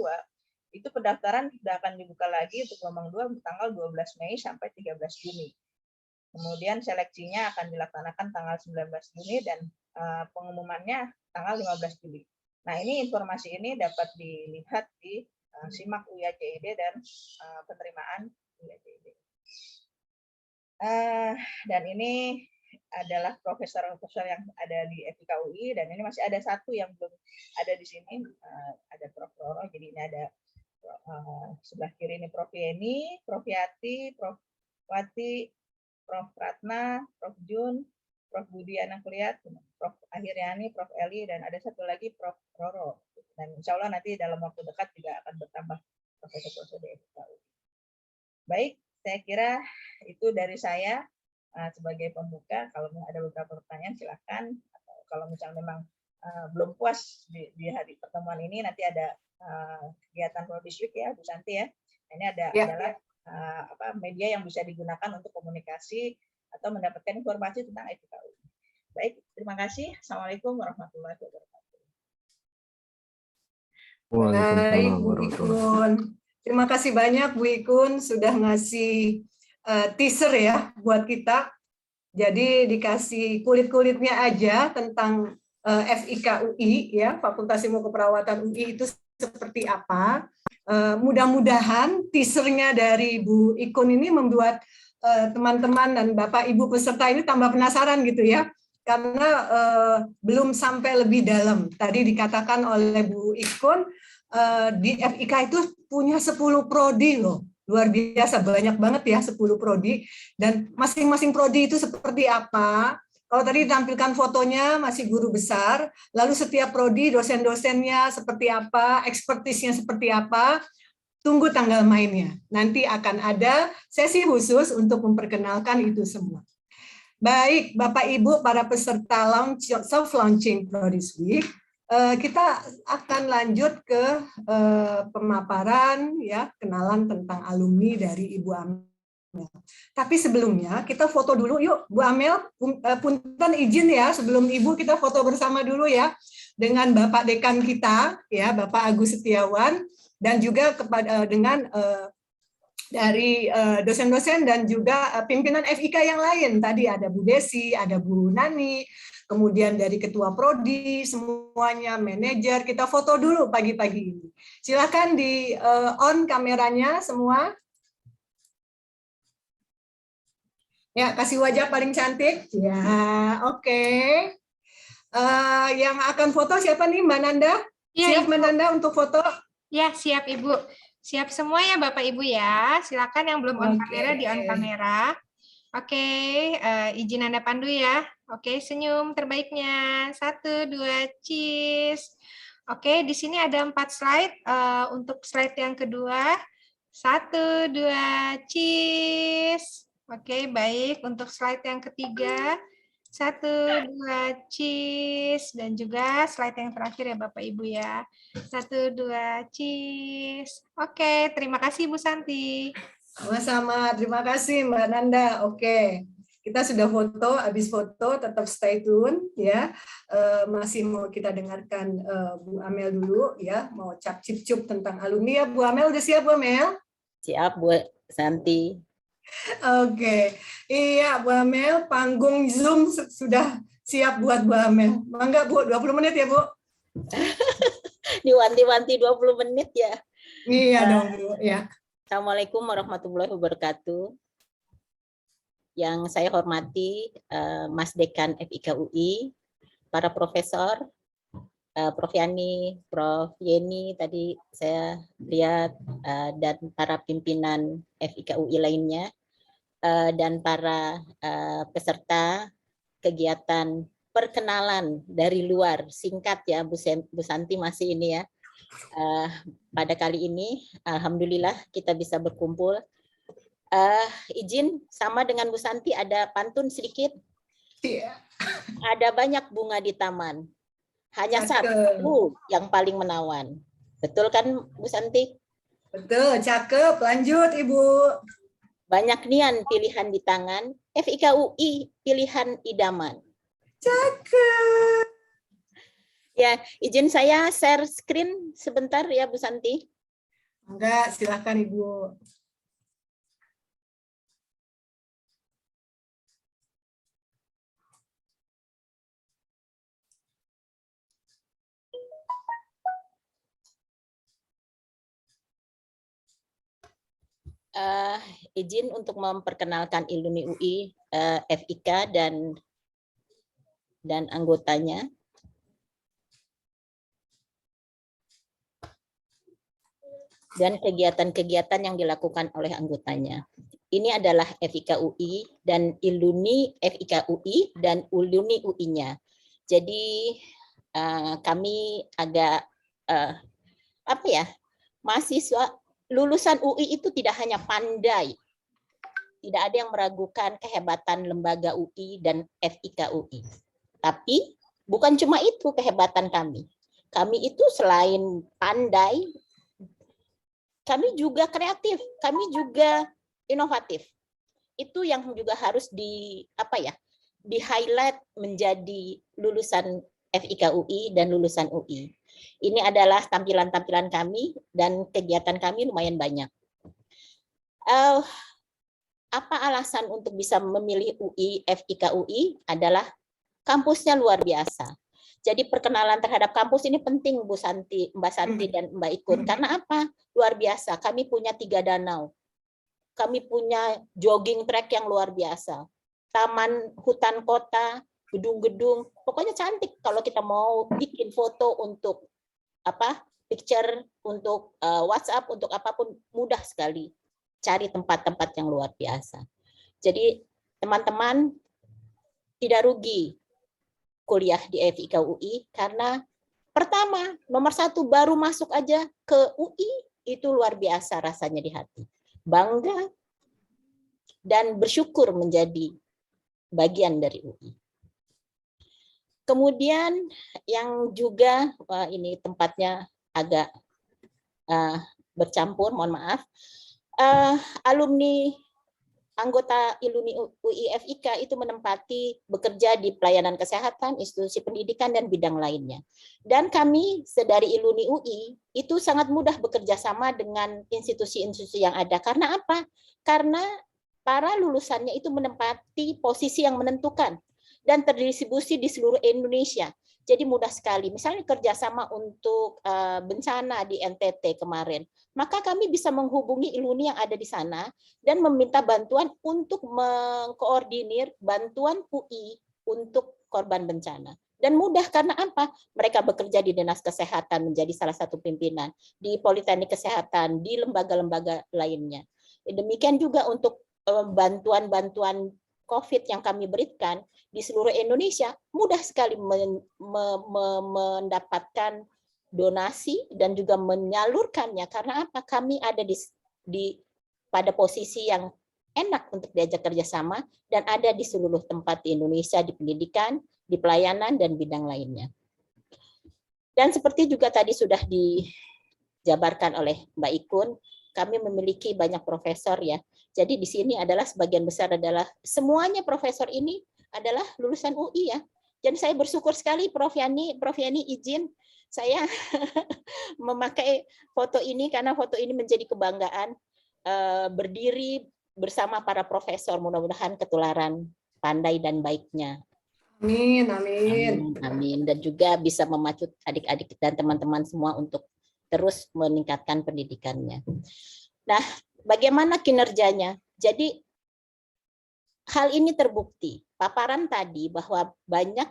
itu pendaftaran sudah akan dibuka lagi untuk gelombang 2 tanggal 12 Mei sampai 13 Juni. Kemudian seleksinya akan dilaksanakan tanggal 19 Juni dan pengumumannya tanggal 15 Juli. Nah, ini informasi ini dapat dilihat di SIMAK UIAJID dan penerimaan UIAJID. Dan ini adalah profesor-profesor yang ada di FIK UI, dan ini masih ada satu yang belum ada di sini, ada Prof. Roro. Jadi ini ada sebelah kiri ini Prof. Yeni, Prof. Yati, Prof. Wati, Prof. Ratna, Prof. Jun, Prof. Budi Anang Kuliat, Prof. Akhiriani, Prof. Eli, dan ada satu lagi Prof. Roro. Dan insya Allah nanti dalam waktu dekat juga akan bertambah profesor-profesor di FIKA UI. Baik, saya kira itu dari saya sebagai pembuka. Kalau ada beberapa pertanyaan silakan. Atau kalau misalnya memang belum puas di hari pertemuan ini, nanti ada kegiatan Polish Week ya Bu Santi ya. Ini adalah media yang bisa digunakan untuk komunikasi atau mendapatkan informasi tentang FIKA UI. Baik, terima kasih. Assalamualaikum warahmatullahi wabarakatuh. Baik, Bu Ikun. Terima kasih banyak Bu Ikun sudah ngasih teaser ya buat kita. Jadi dikasih kulit-kulitnya aja tentang FIKA UI ya, Fakultas Ilmu Keperawatan UI itu seperti apa. Mudah-mudahan teasernya dari Bu Ikun ini membuat teman-teman dan Bapak Ibu peserta ini tambah penasaran gitu ya. Karena belum sampai lebih dalam. Tadi dikatakan oleh Bu Ikun, di FIK itu punya 10 prodi loh. Luar biasa, banyak banget ya 10 prodi. Dan masing-masing prodi itu seperti apa? Kalau tadi ditampilkan fotonya masih guru besar, lalu setiap prodi dosen-dosennya seperti apa, ekspertisnya seperti apa, tunggu tanggal mainnya. Nanti akan ada sesi khusus untuk memperkenalkan itu semua. Baik, Bapak Ibu para peserta soft launching Prodigy Week, kita akan lanjut ke pemaparan ya, kenalan tentang alumni dari Ibu Amel. Tapi sebelumnya kita foto dulu yuk, Bu Amel, punten izin ya, sebelum Ibu kita foto bersama dulu ya dengan Bapak Dekan kita ya, Bapak Agus Setiawan, dan juga dengan dari dosen-dosen dan juga pimpinan FIK yang lain. Tadi ada Bu Desi, ada Bu Nani, kemudian dari Ketua Prodi, semuanya, manajer. Kita foto dulu pagi-pagi ini. Silakan di on kameranya semua. Ya, kasih wajah paling cantik. Ya, oke. Yang akan foto siapa nih, Mbak Nanda? Ya, siap Mbak Nanda untuk foto? Ya, siap Ibu. Siap semua ya Bapak Ibu ya. Silakan yang belum on kamera di on kamera. Oke, izin Anda pandu ya. Oke, senyum terbaiknya. 1, 2, cheese. Oke, di sini ada 4 slide. Untuk slide yang kedua. 1, 2, cheese. Oke, baik. Untuk slide yang ketiga. 1, 2, cheese. Dan juga slide yang terakhir ya Bapak Ibu ya. 1, 2, cheese. Oke, terima kasih Bu Santi. Sama-sama, terima kasih Mbak Nanda. Oke, kita sudah foto, habis foto tetap stay tune ya. Masih mau kita dengarkan Bu Amel dulu ya, mau cap-cip-cup tentang alumni ya. Bu Amel udah siap Bu Amel? Siap Bu Santi. Oke, iya Bu Amel, panggung Zoom sudah siap buat Bu Amel. Mangga Bu, 20 menit ya Bu. Diwanti-wanti 20 menit ya. Iya dong Bu, ya. Assalamualaikum warahmatullahi wabarakatuh. Yang saya hormati Mas Dekan FIK UI, para profesor, Prof. Yani, Prof. Yeni tadi saya lihat, dan para pimpinan FIK UI lainnya, dan para peserta kegiatan perkenalan dari luar, singkat ya Bu Santi masih ini ya. Pada kali ini alhamdulillah kita bisa berkumpul. Izin sama dengan Bu Santi ada pantun sedikit. Ada banyak bunga di taman, hanya satu yang paling menawan. Betul kan Bu Santi? Betul, cakep. Lanjut Ibu. Banyak nian pilihan di tangan, FIK UI pilihan idaman. Cakep. Ya, izin saya share screen sebentar ya Bu Santi. Enggak, silakan Ibu. Izin untuk memperkenalkan alumni UI, FIK dan anggotanya. Dan kegiatan-kegiatan yang dilakukan oleh anggotanya. ini adalah FIK UI dan Iluni FIK UI dan Uluni UI-nya. Jadi kami agak mahasiswa lulusan UI itu tidak hanya pandai, tidak ada yang meragukan kehebatan lembaga UI dan FIK UI. Tapi bukan cuma itu kehebatan kami. Kami itu selain pandai, kami juga kreatif, kami juga inovatif. Itu yang juga harus di-highlight menjadi lulusan FIK UI dan lulusan UI. Ini adalah tampilan-tampilan kami dan kegiatan kami lumayan banyak. Apa alasan untuk bisa memilih UI, FIK UI adalah kampusnya luar biasa. Jadi perkenalan terhadap kampus ini penting, Bu Santi, Mbak Santi dan Mbak Ikun. Karena apa? Luar biasa. Kami punya 3 danau. Kami punya jogging track yang luar biasa. Taman, hutan kota, gedung-gedung. Pokoknya cantik kalau kita mau bikin foto untuk picture, untuk WhatsApp, untuk apapun, mudah sekali. Cari tempat-tempat yang luar biasa. Jadi teman-teman tidak rugi kuliah di FIK UI karena pertama, nomor 1 baru masuk aja ke UI itu luar biasa rasanya di hati. Bangga dan bersyukur menjadi bagian dari UI. Kemudian yang juga ini tempatnya agak bercampur, mohon maaf. Alumni anggota Iluni UI FIK itu menempati bekerja di pelayanan kesehatan, institusi pendidikan, dan bidang lainnya. Dan kami dari Iluni UI itu sangat mudah bekerja sama dengan institusi-institusi yang ada. Karena apa? Karena para lulusannya itu menempati posisi yang menentukan dan terdistribusi di seluruh Indonesia. Jadi mudah sekali. Misalnya kerjasama untuk bencana di NTT kemarin, maka kami bisa menghubungi Iluni yang ada di sana dan meminta bantuan untuk mengkoordinir bantuan UI untuk korban bencana. Dan mudah karena apa? Mereka bekerja di Dinas Kesehatan menjadi salah satu pimpinan, di Politeknik Kesehatan, di lembaga-lembaga lainnya. Demikian juga untuk bantuan-bantuan COVID yang kami berikan di seluruh Indonesia, mudah sekali mendapatkan donasi dan juga menyalurkannya. Karena apa? Kami ada pada posisi yang enak untuk diajak kerjasama dan ada di seluruh tempat di Indonesia, di pendidikan, di pelayanan, dan bidang lainnya. Dan seperti juga tadi sudah dijabarkan oleh Mbak Ikun, kami memiliki banyak profesor ya. Jadi di sini adalah sebagian besar adalah semuanya profesor ini adalah lulusan UI ya. Jadi saya bersyukur sekali Prof Yani izin saya memakai foto ini karena foto ini menjadi kebanggaan berdiri bersama para profesor. Mudah-mudahan ketularan pandai dan baiknya. Amin, amin. Amin. Dan juga bisa memacu adik-adik dan teman-teman semua untuk terus meningkatkan pendidikannya. Nah, bagaimana kinerjanya? Jadi hal ini terbukti. Paparan tadi bahwa banyak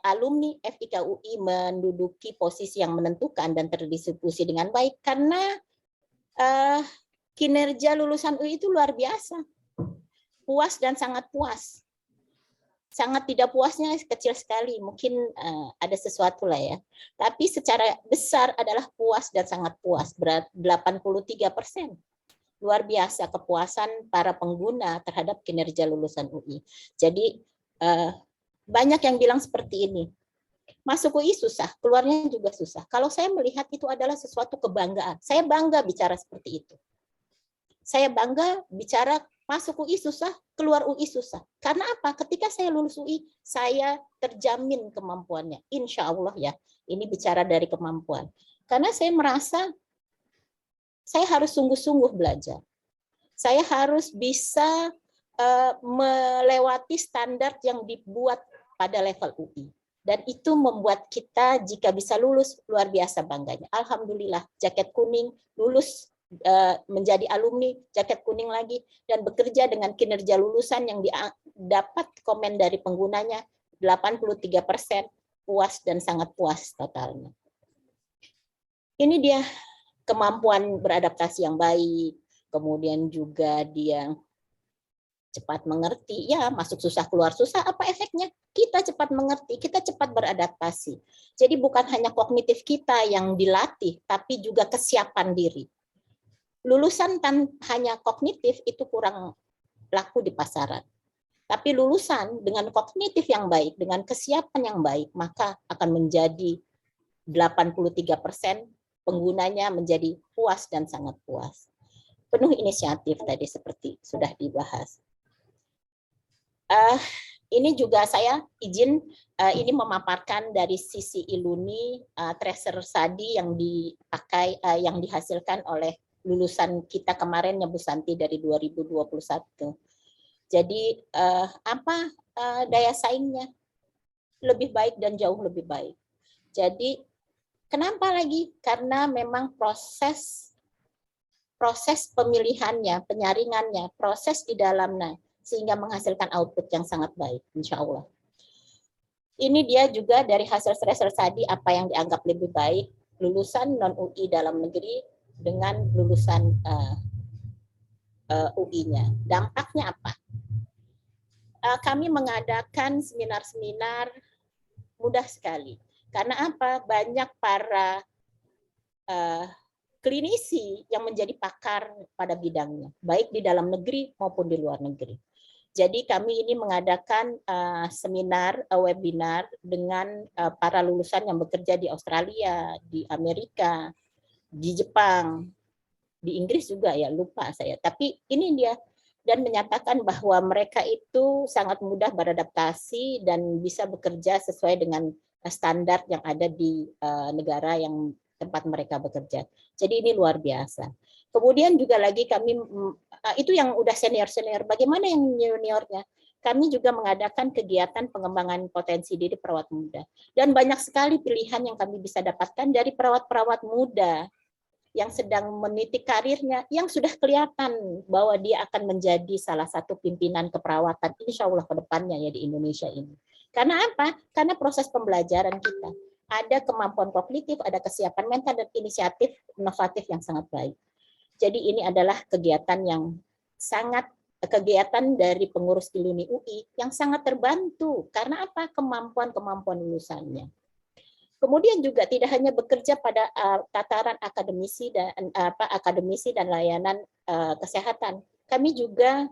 alumni FIK UI menduduki posisi yang menentukan dan terdistribusi dengan baik karena kinerja lulusan UI itu luar biasa. Puas dan sangat puas. Sangat tidak puasnya kecil sekali, mungkin ada sesuatu lah ya. Tapi secara besar adalah puas dan sangat puas, berat 83%. Luar biasa kepuasan para pengguna terhadap kinerja lulusan UI. Jadi banyak yang bilang seperti ini, masuk UI susah, keluarnya juga susah. Kalau saya melihat itu adalah sesuatu kebanggaan. Saya bangga bicara seperti itu. Saya bangga bicara masuk UI susah, keluar UI susah. Karena apa? Ketika saya lulus UI, saya terjamin kemampuannya. Insya Allah ya, ini bicara dari kemampuan. Karena saya merasa saya harus sungguh-sungguh belajar. Saya harus bisa melewati standar yang dibuat pada level UI. Dan itu membuat kita jika bisa lulus, luar biasa bangganya. Alhamdulillah, jaket kuning, lulus menjadi alumni, jaket kuning lagi, dan bekerja dengan kinerja lulusan yang dapat komen dari penggunanya 83%, puas dan sangat puas totalnya. Ini dia kemampuan beradaptasi yang baik, kemudian juga dia cepat mengerti, ya masuk susah keluar susah, apa efeknya? Kita cepat mengerti, kita cepat beradaptasi. Jadi bukan hanya kognitif kita yang dilatih, tapi juga kesiapan diri. Lulusan hanya kognitif itu kurang laku di pasaran. Tapi lulusan dengan kognitif yang baik, dengan kesiapan yang baik, maka akan menjadi 83% penggunanya menjadi puas dan sangat puas. Penuh inisiatif tadi seperti sudah dibahas. Ini juga saya izin ini memaparkan dari sisi Iluni tracer study yang dipakai yang dihasilkan oleh lulusan kita kemarin Bu Santi dari 2021. Jadi apa daya saingnya? Lebih baik dan jauh lebih baik. Jadi kenapa lagi? Karena memang proses pemilihannya, penyaringannya, proses di dalamnya, sehingga menghasilkan output yang sangat baik, insya Allah. Ini dia juga dari hasil tracer tadi apa yang dianggap lebih baik lulusan non-UI dalam negeri dengan lulusan UI-nya. Dampaknya apa? Kami mengadakan seminar-seminar mudah sekali. Karena apa? Banyak para klinisi yang menjadi pakar pada bidangnya, baik di dalam negeri maupun di luar negeri. Jadi kami ini mengadakan seminar, webinar dengan para lulusan yang bekerja di Australia, di Amerika, di Jepang, di Inggris juga ya, lupa saya. Tapi ini dia, dan menyatakan bahwa mereka itu sangat mudah beradaptasi dan bisa bekerja sesuai dengan standar yang ada di negara yang tempat mereka bekerja. Jadi ini luar biasa. Kemudian juga lagi kami, itu yang udah senior-senior, bagaimana yang juniornya? Kami juga mengadakan kegiatan pengembangan potensi diri perawat muda. Dan banyak sekali pilihan yang kami bisa dapatkan dari perawat-perawat muda yang sedang meniti karirnya, yang sudah kelihatan bahwa dia akan menjadi salah satu pimpinan keperawatan, insya Allah ke depannya ya di Indonesia ini. Karena apa? Karena proses pembelajaran kita. Ada kemampuan kognitif, ada kesiapan mental, dan inisiatif inovatif yang sangat baik. Jadi ini adalah kegiatan dari pengurus Iluni UI yang sangat terbantu. Karena apa? Kemampuan lulusannya. Kemudian juga tidak hanya bekerja pada tataran akademisi dan layanan kesehatan. Kami juga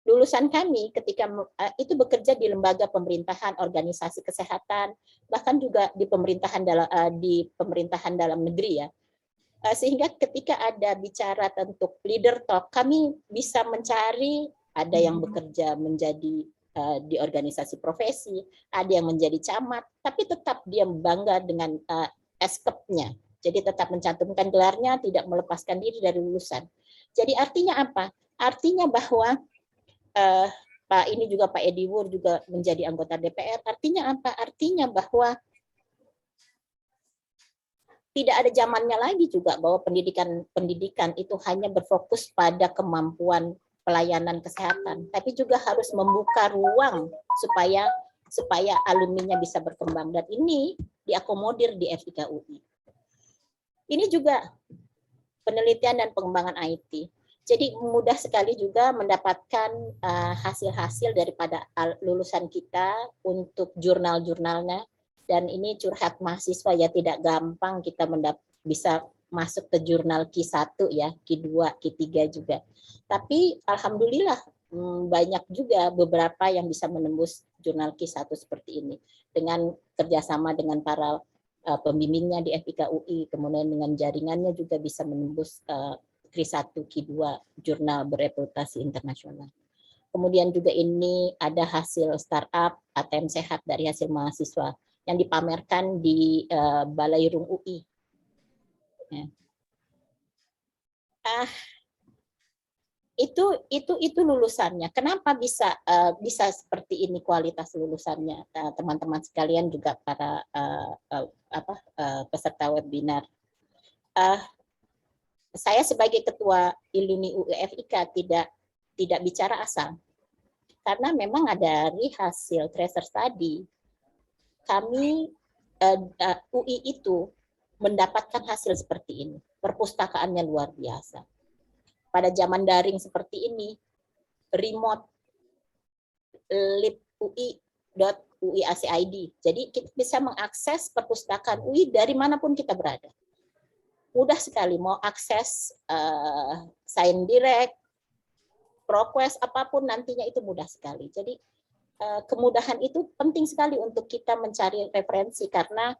lulusan kami ketika itu bekerja di lembaga pemerintahan, organisasi kesehatan, bahkan juga di pemerintahan dalam negeri ya. Sehingga ketika ada bicara tentang leader talk, kami bisa mencari, ada yang bekerja menjadi di organisasi profesi, ada yang menjadi camat, tapi tetap dia bangga dengan eskepnya. Jadi tetap mencantumkan gelarnya, tidak melepaskan diri dari lulusan. Jadi artinya apa? Artinya bahwa Pak ini juga Pak Edi Wur juga menjadi anggota DPR. Artinya apa? Artinya bahwa tidak ada zamannya lagi juga bahwa pendidikan itu hanya berfokus pada kemampuan pelayanan kesehatan, tapi juga harus membuka ruang supaya alumninya bisa berkembang, dan ini diakomodir di FIK UI. Ini juga penelitian dan pengembangan IT. Jadi mudah sekali juga mendapatkan hasil-hasil daripada lulusan kita untuk jurnal-jurnalnya. Dan ini curhat mahasiswa ya, tidak gampang kita bisa masuk ke jurnal Q1 ya, Q2, Q3 juga. Tapi alhamdulillah banyak juga beberapa yang bisa menembus jurnal Q1 seperti ini. Dengan kerjasama dengan para pembimbingnya di FIK UI, kemudian dengan jaringannya juga bisa menembus Q1, Q2, jurnal bereputasi internasional. Kemudian juga ini ada hasil startup ATM Sehat dari hasil mahasiswa yang dipamerkan di Balairung UI. Ya. Itu lulusannya. Kenapa bisa seperti ini kualitas lulusannya, teman-teman sekalian juga para peserta webinar. Saya sebagai ketua Iluni UI FIK tidak bicara asal, karena memang dari hasil tracer study kami UI itu mendapatkan hasil seperti ini. Perpustakaannya luar biasa. pada zaman daring seperti ini, remote lib.ui.ui.ac.id. Jadi kita bisa mengakses perpustakaan UI dari manapun kita berada. Mudah sekali mau akses Sign Direct, ProQuest, apapun nantinya itu mudah sekali. Jadi kemudahan itu penting sekali untuk kita mencari referensi karena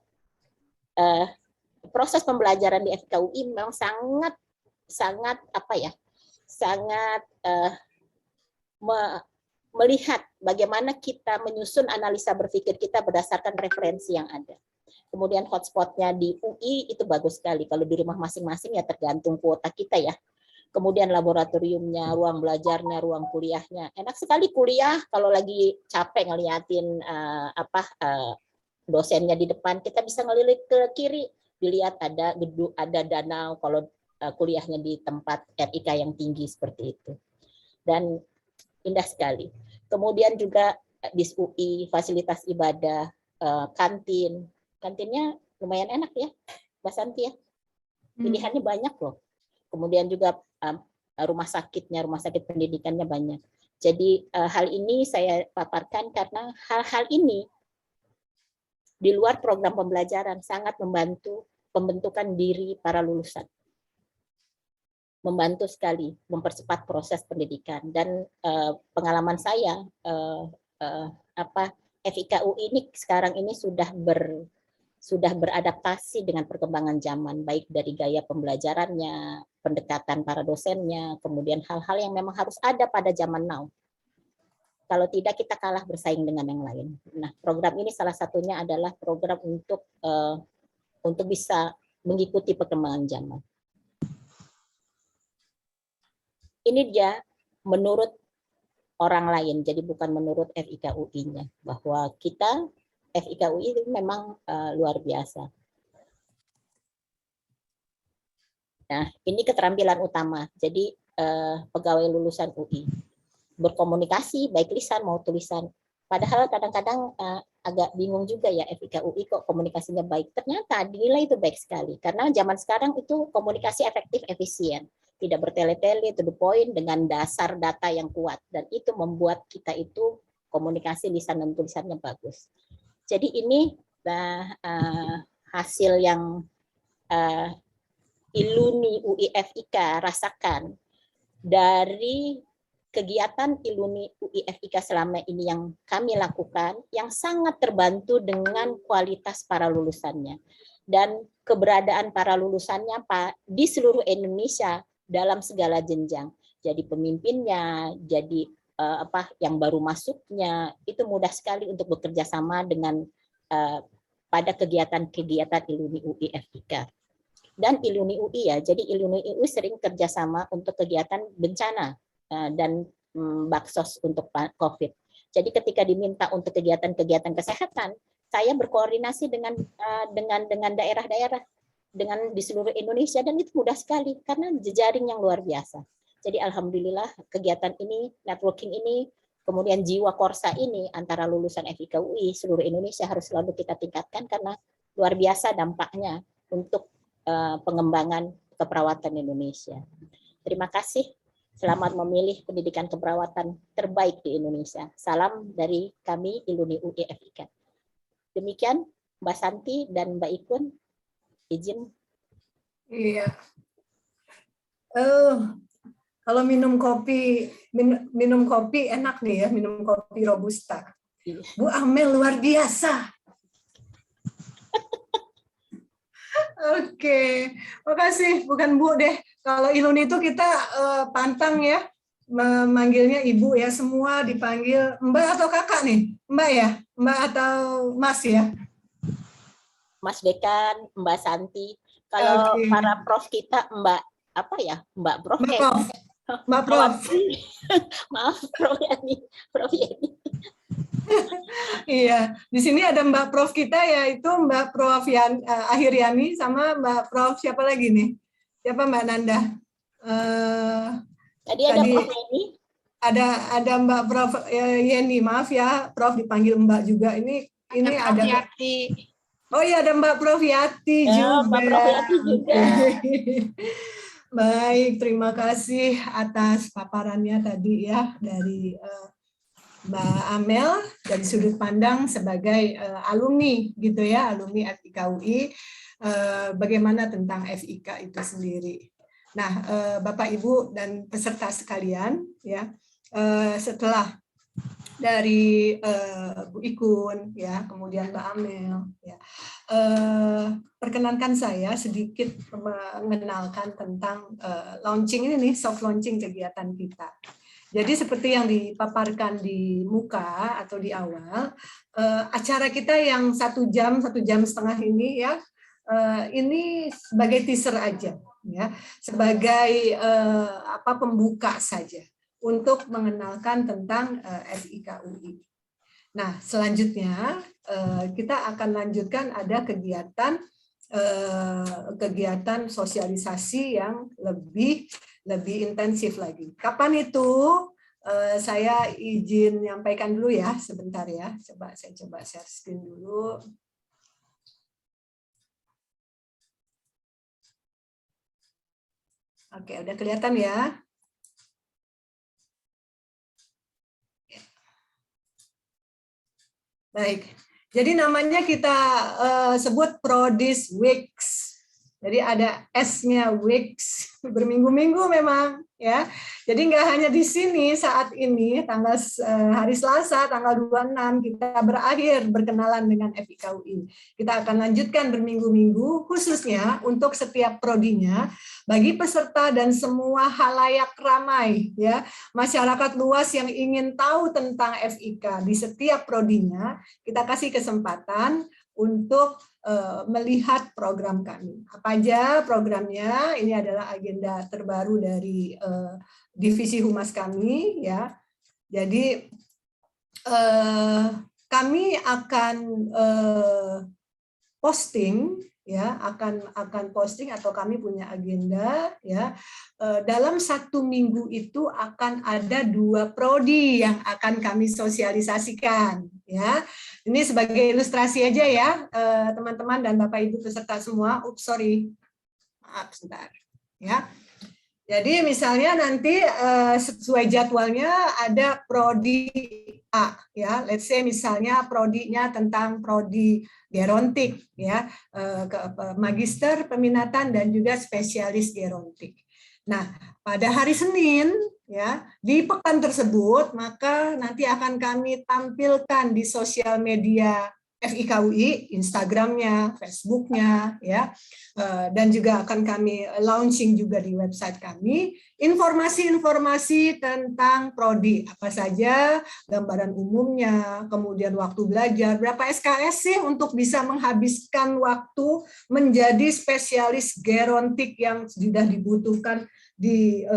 proses pembelajaran di FIK UI memang sangat melihat bagaimana kita menyusun analisa berpikir kita berdasarkan referensi yang ada. Kemudian hotspotnya di UI itu bagus sekali. Kalau di rumah masing-masing ya tergantung kuota kita ya. Kemudian laboratoriumnya, ruang belajarnya, ruang kuliahnya. Enak sekali kuliah kalau lagi capek ngeliatin dosennya di depan, kita bisa ngelirik ke kiri, dilihat ada gedung, ada danau kalau kuliahnya di tempat RIK yang tinggi seperti itu. Dan indah sekali. Kemudian juga di UI fasilitas ibadah, kantinnya lumayan enak ya, Mbak Santi ya. Pilihannya banyak loh. Kemudian juga rumah sakit pendidikannya banyak. Jadi hal ini saya paparkan karena hal-hal ini di luar program pembelajaran sangat membantu pembentukan diri para lulusan. Membantu sekali mempercepat proses pendidikan dan pengalaman saya FIK UI ini sekarang ini sudah beradaptasi dengan perkembangan zaman, baik dari gaya pembelajarannya, pendekatan para dosennya, kemudian hal-hal yang memang harus ada pada zaman now. Kalau tidak kita kalah bersaing dengan yang lain. Nah, program ini salah satunya adalah program untuk bisa mengikuti perkembangan zaman. Ini dia menurut orang lain, jadi bukan menurut FIK UI-nya, bahwa kita FIK UI itu memang luar biasa. Nah, ini keterampilan utama. Jadi pegawai lulusan UI berkomunikasi baik lisan maupun tulisan. Padahal kadang-kadang agak bingung juga ya FIK UI kok komunikasinya baik. Ternyata dinilai itu baik sekali karena zaman sekarang itu komunikasi efektif efisien. Tidak bertele-tele, to the point dengan dasar data yang kuat. Dan itu membuat kita itu komunikasi lisan dan tulisannya bagus. Jadi ini hasil yang Iluni UI FIK rasakan dari kegiatan Iluni UI FIK selama ini yang kami lakukan, yang sangat terbantu dengan kualitas para lulusannya. Dan keberadaan para lulusannya di seluruh Indonesia, dalam segala jenjang. Jadi pemimpinnya, jadi yang baru masuknya, itu mudah sekali untuk bekerja sama dengan pada kegiatan-kegiatan Iluni UI FIK. Dan Iluni UI ya, jadi Iluni UI sering kerjasama untuk kegiatan bencana dan baksos untuk COVID. Jadi ketika diminta untuk kegiatan-kegiatan kesehatan, saya berkoordinasi dengan daerah-daerah, dengan di seluruh Indonesia, dan itu mudah sekali karena jejaring yang luar biasa. Jadi alhamdulillah kegiatan ini, networking ini, kemudian jiwa korsa ini antara lulusan FIK UI seluruh Indonesia harus selalu kita tingkatkan karena luar biasa dampaknya untuk pengembangan keperawatan Indonesia. Terima kasih. Selamat memilih pendidikan keperawatan terbaik di Indonesia. Salam dari kami Iluni UI FIK. Demikian Mbak Santi dan Mbak Ikun. Izin. Iya. Kalau minum kopi enak nih ya, minum kopi robusta. Bu Amel luar biasa. Oke, makasih. Bukan Bu deh. Kalau Iluni itu kita pantang ya, memanggilnya Ibu ya. Semua dipanggil Mbak atau Kakak nih? Mbak ya? Mbak atau Mas ya? Mas Dekan, Mbak Santi. Kalau para prof kita Mbak apa ya? Mbak Prof. Mbak Prof. Maaf Prof Yani. Iya, di sini ada Mbak Prof kita yaitu Mbak Prof Ahiryani sama Mbak Prof siapa lagi nih? Siapa Mbak Nanda? Tadi ada Prof Yeni. Ada Mbak Prof Yeni, maaf ya, Prof dipanggil Mbak juga. Ini ada Yati. Oh iya, ada Mbak Prof Yati juga. Mbak Prof Yati juga. Baik, terima kasih atas paparannya tadi ya dari Mbak Amel dari sudut pandang sebagai alumni gitu ya, alumni FIK UI, bagaimana tentang FIK itu sendiri. Nah, Bapak Ibu dan peserta sekalian ya, setelah dari Bu Ikun ya, kemudian Mbak Amel ya, perkenankan saya sedikit mengenalkan tentang launching ini nih, soft launching kegiatan kita. Jadi seperti yang dipaparkan di muka atau di awal, acara kita yang 1 jam, 1 jam setengah ini ya, ini sebagai teaser aja ya, sebagai pembuka saja untuk mengenalkan tentang FIK UI. Nah, selanjutnya kita akan lanjutkan ada kegiatan sosialisasi yang lebih intensif lagi. Kapan itu? Saya izin menyampaikan dulu ya, sebentar ya. Saya coba share screen dulu. Oke, udah kelihatan ya? Baik, jadi namanya kita sebut Prodis Weeks. Jadi ada S-nya Weeks, berminggu-minggu memang ya. Jadi nggak hanya di sini saat ini tanggal hari Selasa tanggal 26 kita berakhir berkenalan dengan FIK UI. Kita akan lanjutkan berminggu-minggu khususnya untuk setiap prodinya bagi peserta dan semua halayak ramai ya, masyarakat luas yang ingin tahu tentang FIK di setiap prodinya, kita kasih kesempatan untuk melihat program kami. Apa aja programnya? Ini adalah agenda terbaru dari divisi humas kami ya. Jadi kami akan posting ya, akan posting atau kami punya agenda ya, dalam 1 minggu itu akan ada 2 prodi yang akan kami sosialisasikan ya. Ini sebagai ilustrasi aja ya teman-teman dan Bapak Ibu peserta semua. Maaf sebentar ya. Jadi misalnya nanti sesuai jadwalnya ada prodi A ya, let's say misalnya prodinya tentang prodi gerontik ya, magister peminatan dan juga spesialis gerontik. Nah, pada hari Senin ya, di pekan tersebut maka nanti akan kami tampilkan di sosial media FIK UI, Instagramnya, Facebooknya, ya, dan juga akan kami launching juga di website kami, informasi-informasi tentang prodi, apa saja, gambaran umumnya, kemudian waktu belajar, berapa SKS sih untuk bisa menghabiskan waktu menjadi spesialis gerontik yang sudah dibutuhkan di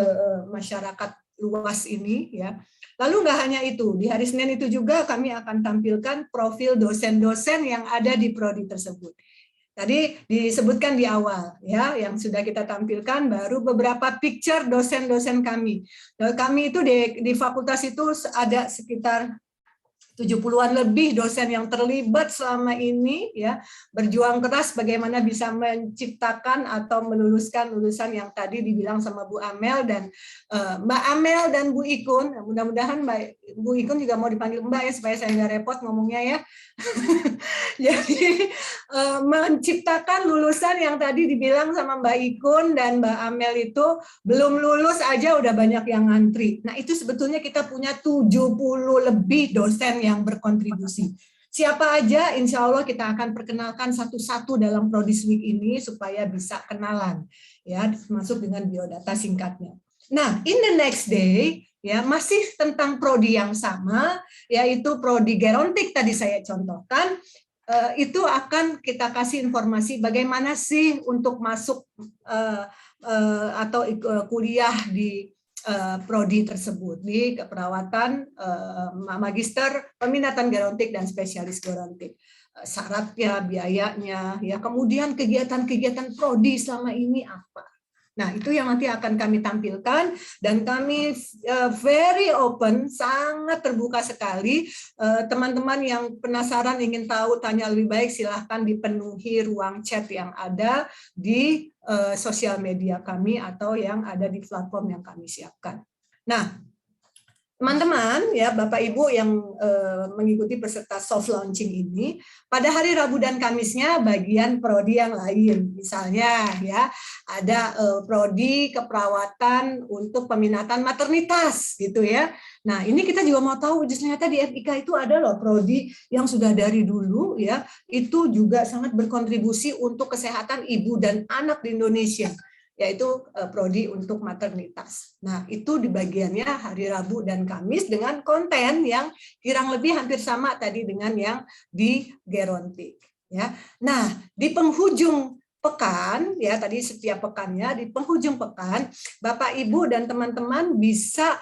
masyarakat luas ini, ya. Lalu nggak hanya itu, di hari Senin itu juga kami akan tampilkan profil dosen-dosen yang ada di prodi tersebut. Tadi disebutkan di awal, ya, yang sudah kita tampilkan baru beberapa picture dosen-dosen kami. Kami itu di fakultas itu ada sekitar 70-an lebih dosen yang terlibat selama ini, ya, berjuang keras bagaimana bisa menciptakan atau meluluskan lulusan yang tadi dibilang sama Bu Amel dan Mbak Amel dan Bu Ikun. Mudah-mudahan Bu Ikun juga mau dipanggil Mbak ya supaya saya nggak repot ngomongnya ya. Jadi menciptakan lulusan yang tadi dibilang sama Mbak Ikun dan Mbak Amel itu belum lulus aja udah banyak yang ngantri. Nah itu sebetulnya kita punya 70 lebih dosen yang berkontribusi. Siapa aja, insya Allah kita akan perkenalkan satu-satu dalam Prodis Week ini supaya bisa kenalan, ya, masuk dengan biodata singkatnya. Nah, in the next day, ya, masih tentang prodi yang sama, yaitu prodi gerontik tadi saya contohkan, itu akan kita kasih informasi bagaimana sih untuk masuk atau kuliah di prodi tersebut di keperawatan, magister peminatan gerontik dan spesialis gerontik, syaratnya, biayanya, ya, kemudian kegiatan-kegiatan prodi selama ini apa, Nah, itu yang nanti akan kami tampilkan, dan kami very open, sangat terbuka sekali. Teman-teman yang penasaran ingin tahu, tanya lebih baik, silahkan dipenuhi ruang chat yang ada di sosial media kami atau yang ada di platform yang kami siapkan. Nah, teman-teman, ya Bapak Ibu yang mengikuti peserta soft launching ini, pada hari Rabu dan Kamisnya bagian prodi yang lain, misalnya ya ada prodi keperawatan untuk peminatan maternitas gitu ya. Nah ini kita juga mau tahu, ternyata di FIK itu ada loh prodi yang sudah dari dulu ya, itu juga sangat berkontribusi untuk kesehatan ibu dan anak di Indonesia, yaitu prodi untuk maternitas. Nah, itu di bagiannya hari Rabu dan Kamis dengan konten yang kurang lebih hampir sama tadi dengan yang di Gerontik. Ya. Nah, di penghujung pekan, ya tadi setiap pekannya, di penghujung pekan, Bapak, Ibu, dan teman-teman bisa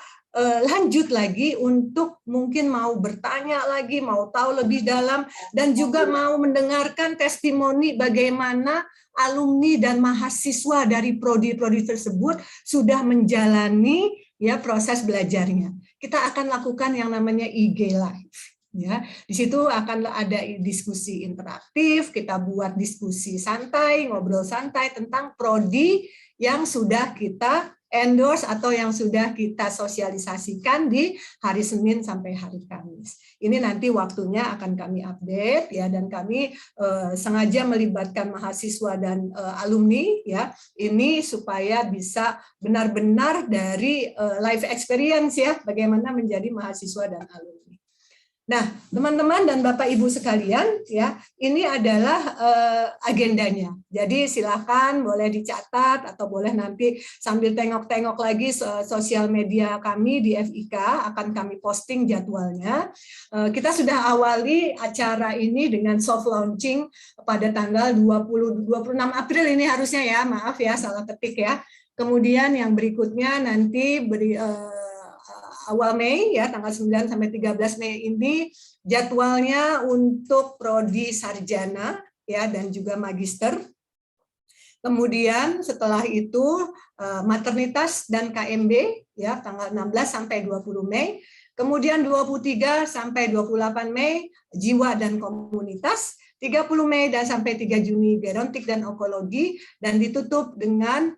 lanjut lagi untuk mungkin mau bertanya lagi, mau tahu lebih dalam, dan juga mau mendengarkan testimoni bagaimana alumni dan mahasiswa dari prodi-prodi tersebut sudah menjalani ya proses belajarnya. Kita akan lakukan yang namanya IG Live. Ya, di situ akan ada diskusi interaktif, kita buat diskusi santai, ngobrol santai tentang prodi yang sudah kita endorse atau yang sudah kita sosialisasikan di hari Senin sampai hari Kamis. Ini nanti waktunya akan kami update ya, dan kami sengaja melibatkan mahasiswa dan alumni ya, ini supaya bisa benar-benar dari life experience ya, bagaimana menjadi mahasiswa dan alumni. Nah, teman-teman dan Bapak Ibu sekalian, ya, ini adalah agendanya. Jadi silakan boleh dicatat atau boleh nanti sambil tengok-tengok lagi sosial media kami di FIK, akan kami posting jadwalnya. Kita sudah awali acara ini dengan soft launching pada tanggal 26 April ini harusnya ya, maaf ya salah ketik ya. Kemudian yang berikutnya nanti awal Mei ya, tanggal 9 sampai 13 Mei ini jadwalnya untuk prodi sarjana ya dan juga magister. Kemudian setelah itu maternitas dan KMB ya tanggal 16 sampai 20 Mei. Kemudian 23 sampai 28 Mei jiwa dan komunitas, 30 Mei dan sampai 3 Juni gerontik dan onkologi, dan ditutup dengan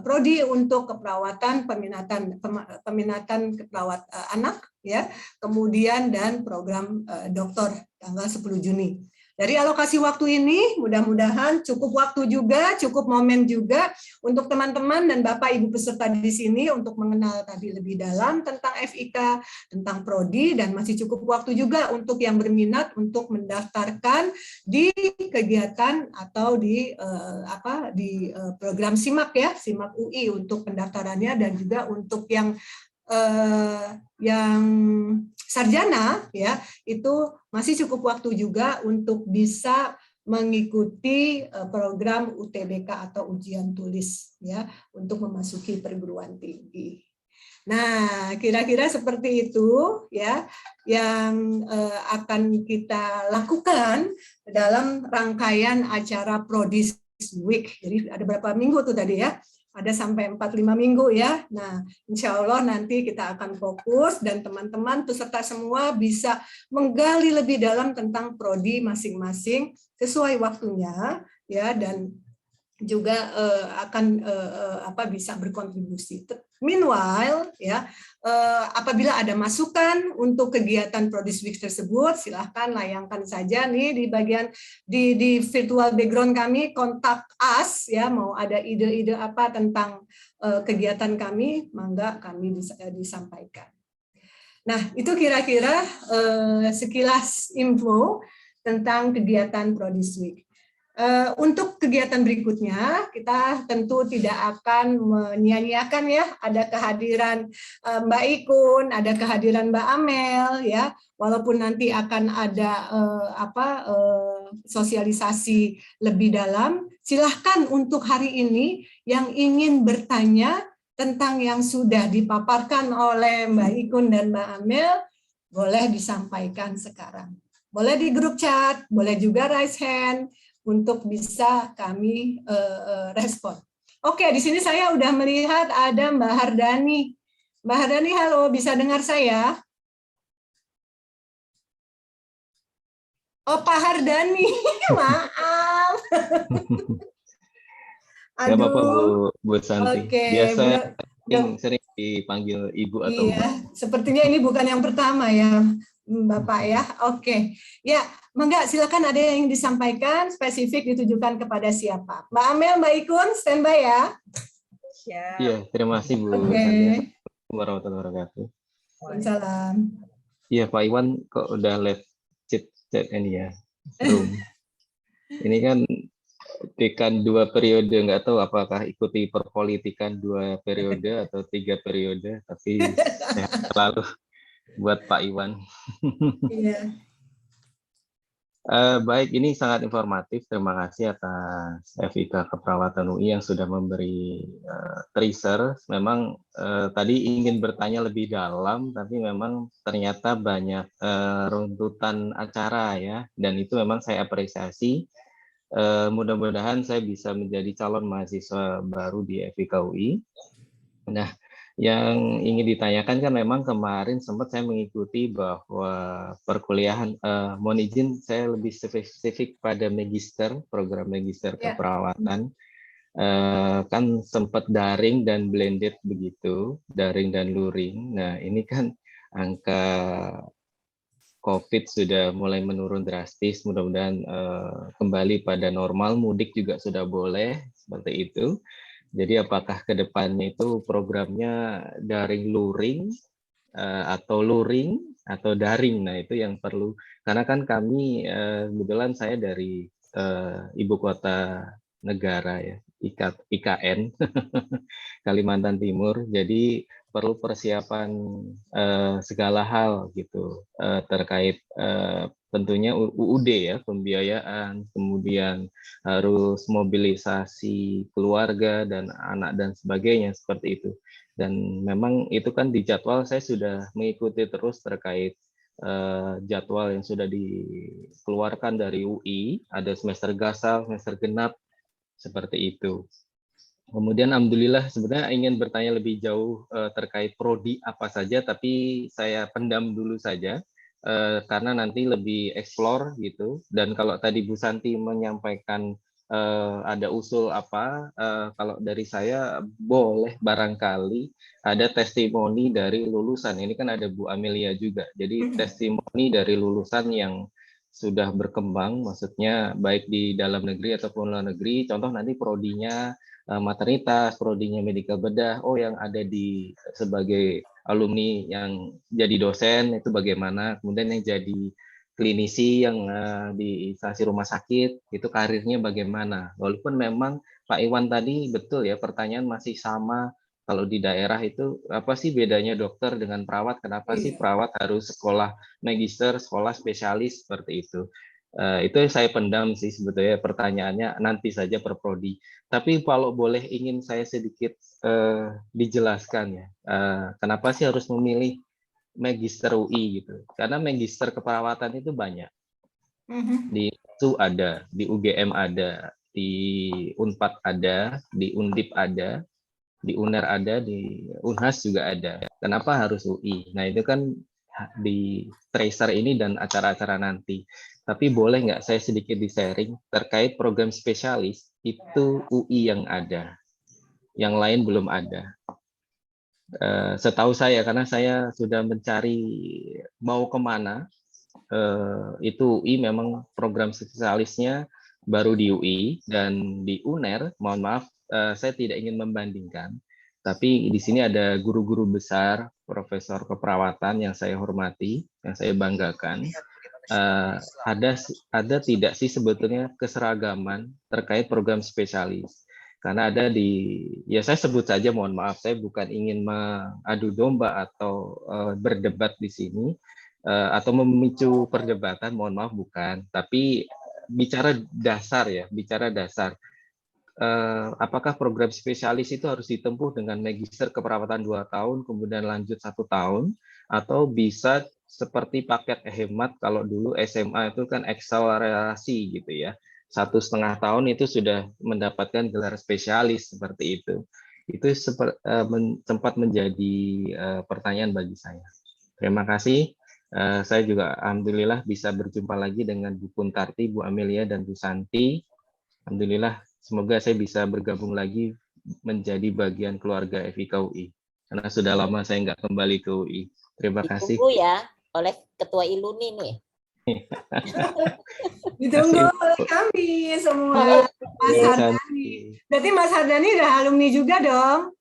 prodi untuk keperawatan peminatan keperawat anak ya, kemudian dan program doktor tanggal 10 Juni. Dari alokasi waktu ini mudah-mudahan cukup waktu juga, cukup momen juga untuk teman-teman dan Bapak Ibu peserta di sini untuk mengenal tadi lebih dalam tentang FIK, tentang prodi, dan masih cukup waktu juga untuk yang berminat untuk mendaftarkan di kegiatan atau di program SIMAK ya, SIMAK UI untuk pendaftarannya, dan juga untuk yang sarjana ya, itu masih cukup waktu juga untuk bisa mengikuti program UTBK atau ujian tulis ya untuk memasuki perguruan tinggi. Nah, kira-kira seperti itu ya yang akan kita lakukan dalam rangkaian acara Prodis Week. Jadi ada berapa minggu tuh tadi ya? Ada sampai 4-5 minggu ya. Nah, insya Allah nanti kita akan fokus dan teman-teman peserta semua bisa menggali lebih dalam tentang prodi masing-masing sesuai waktunya ya, dan juga akan bisa berkontribusi. Meanwhile ya, apabila ada masukan untuk kegiatan Prodis Week tersebut, silahkan layangkan saja nih di bagian di virtual background kami, kontak us ya, mau ada ide-ide apa tentang kegiatan kami, mangga kami bisa disampaikan. Nah, itu kira-kira sekilas info tentang kegiatan Prodis Week. Untuk kegiatan berikutnya, kita tentu tidak akan menyia-nyiakan ya, ada kehadiran Mbak Ikun, ada kehadiran Mbak Amel ya, walaupun nanti akan ada sosialisasi lebih dalam. Silahkan untuk hari ini yang ingin bertanya tentang yang sudah dipaparkan oleh Mbak Ikun dan Mbak Amel, boleh disampaikan sekarang. Boleh di grup chat, boleh juga raise hand, untuk bisa kami respon. Oke, di sini saya udah melihat ada Mbak Hardani. Mbak Hardani, halo, bisa dengar saya? Oh, Pak Hardani, maaf. Nggak apa-apa Aduh. Bu Santi. Oke, Biasa sering dipanggil Ibu atau iya, Mbak. sepertinya ini bukan yang pertama ya, Bapak ya. Oke, ya, Mangga, silakan ada yang disampaikan spesifik ditujukan kepada siapa? Mbak Amel, Mbak Ikun, standby ya. Iya, terima kasih Bu Oke. Santi. Warahmatullahi wabarakatuh. Waalaikumsalam. Iya, Pak Iwan kok udah left chat ini ya. Room. Ini kan dekan 2 periode, nggak tahu apakah ikuti perpolitikan 2 periode atau 3 periode, tapi sehat selalu buat Pak Iwan. Iya. Baik, ini sangat informatif. Terima kasih atas FIK Keperawatan UI yang sudah memberi teaser. Memang tadi ingin bertanya lebih dalam, tapi memang ternyata banyak runtutan acara ya, dan itu memang saya apresiasi. Mudah-mudahan saya bisa menjadi calon mahasiswa baru di FIK UI. Nah, yang ingin ditanyakan kan memang kemarin sempat saya mengikuti bahwa perkuliahan, mohon izin saya lebih spesifik pada magister, program magister keperawatan, kan sempat daring dan blended begitu, daring dan luring. Nah ini kan angka COVID sudah mulai menurun drastis, mudah-mudahan kembali pada normal, mudik juga sudah boleh, seperti itu. Jadi apakah ke depannya itu programnya daring luring atau luring atau daring? Nah itu yang perlu, karena kan kami kebetulan saya dari ibu kota negara ya, IKN Kalimantan Timur. Jadi perlu persiapan segala hal gitu terkait tentunya UUD ya, pembiayaan, kemudian harus mobilisasi keluarga dan anak dan sebagainya seperti itu. Dan memang itu kan di jadwal saya sudah mengikuti terus terkait jadwal yang sudah dikeluarkan dari UI, ada semester gasal, semester genap, seperti itu. Kemudian alhamdulillah sebenarnya ingin bertanya lebih jauh terkait prodi apa saja, tapi saya pendam dulu saja karena nanti lebih explore gitu. Dan kalau tadi Bu Santi menyampaikan ada usul apa, kalau dari saya boleh barangkali ada testimoni dari lulusan. Ini kan ada Bu Amelia juga. Jadi testimoni dari lulusan yang sudah berkembang, maksudnya baik di dalam negeri ataupun luar negeri. Contoh nanti prodinya maternitas, prodinya medical bedah, oh yang ada di sebagai alumni yang jadi dosen itu bagaimana, kemudian yang jadi klinisi yang di instansi rumah sakit itu karirnya bagaimana. Walaupun memang Pak Iwan tadi betul ya, pertanyaan masih sama, kalau di daerah itu apa sih bedanya dokter dengan perawat, kenapa sih perawat harus sekolah magister, sekolah spesialis, seperti itu. Itu saya pendam sih sebetulnya, pertanyaannya nanti saja per prodi. Tapi kalau boleh ingin saya sedikit dijelaskan ya, kenapa sih harus memilih magister UI gitu? Karena magister keperawatan itu banyak. Di UNSU ada, di UGM ada, di Unpad ada, di Undip ada, di UNER ada, di Unhas juga ada. Kenapa harus UI? Nah itu kan di tracer ini dan acara-acara nanti. Tapi boleh nggak saya sedikit di-sharing terkait program spesialis itu UI yang ada, yang lain belum ada. Setahu saya, karena saya sudah mencari mau kemana, itu UI memang program spesialisnya baru di UI, dan di UNER, mohon maaf, saya tidak ingin membandingkan, tapi di sini ada guru-guru besar, profesor keperawatan yang saya hormati, yang saya banggakan. Ada tidak sih sebetulnya keseragaman terkait program spesialis? Karena ada ya saya sebut saja, mohon maaf, saya bukan ingin mengadu domba atau berdebat di sini, atau memicu perdebatan, mohon maaf, bukan. Tapi bicara dasar ya, bicara dasar. Apakah program spesialis itu harus ditempuh dengan magister keperawatan 2 tahun, kemudian lanjut 1 tahun, atau bisa seperti paket hemat kalau dulu SMA itu kan akselerasi gitu ya, 1,5 tahun itu sudah mendapatkan gelar spesialis seperti itu. Itu sempat menjadi pertanyaan bagi saya. Terima kasih. Saya juga alhamdulillah bisa berjumpa lagi dengan Bu Kuntarti, Bu Amelia, dan Bu Santi. Alhamdulillah, semoga saya bisa bergabung lagi menjadi bagian keluarga FIK UI. Karena sudah lama saya nggak kembali ke UI. Terima kasih. Ditunggu ya oleh Ketua Iluni nih. Ditunggu oleh kami semua, Mas Hardani. Berarti Mas Hardani udah alumni juga dong?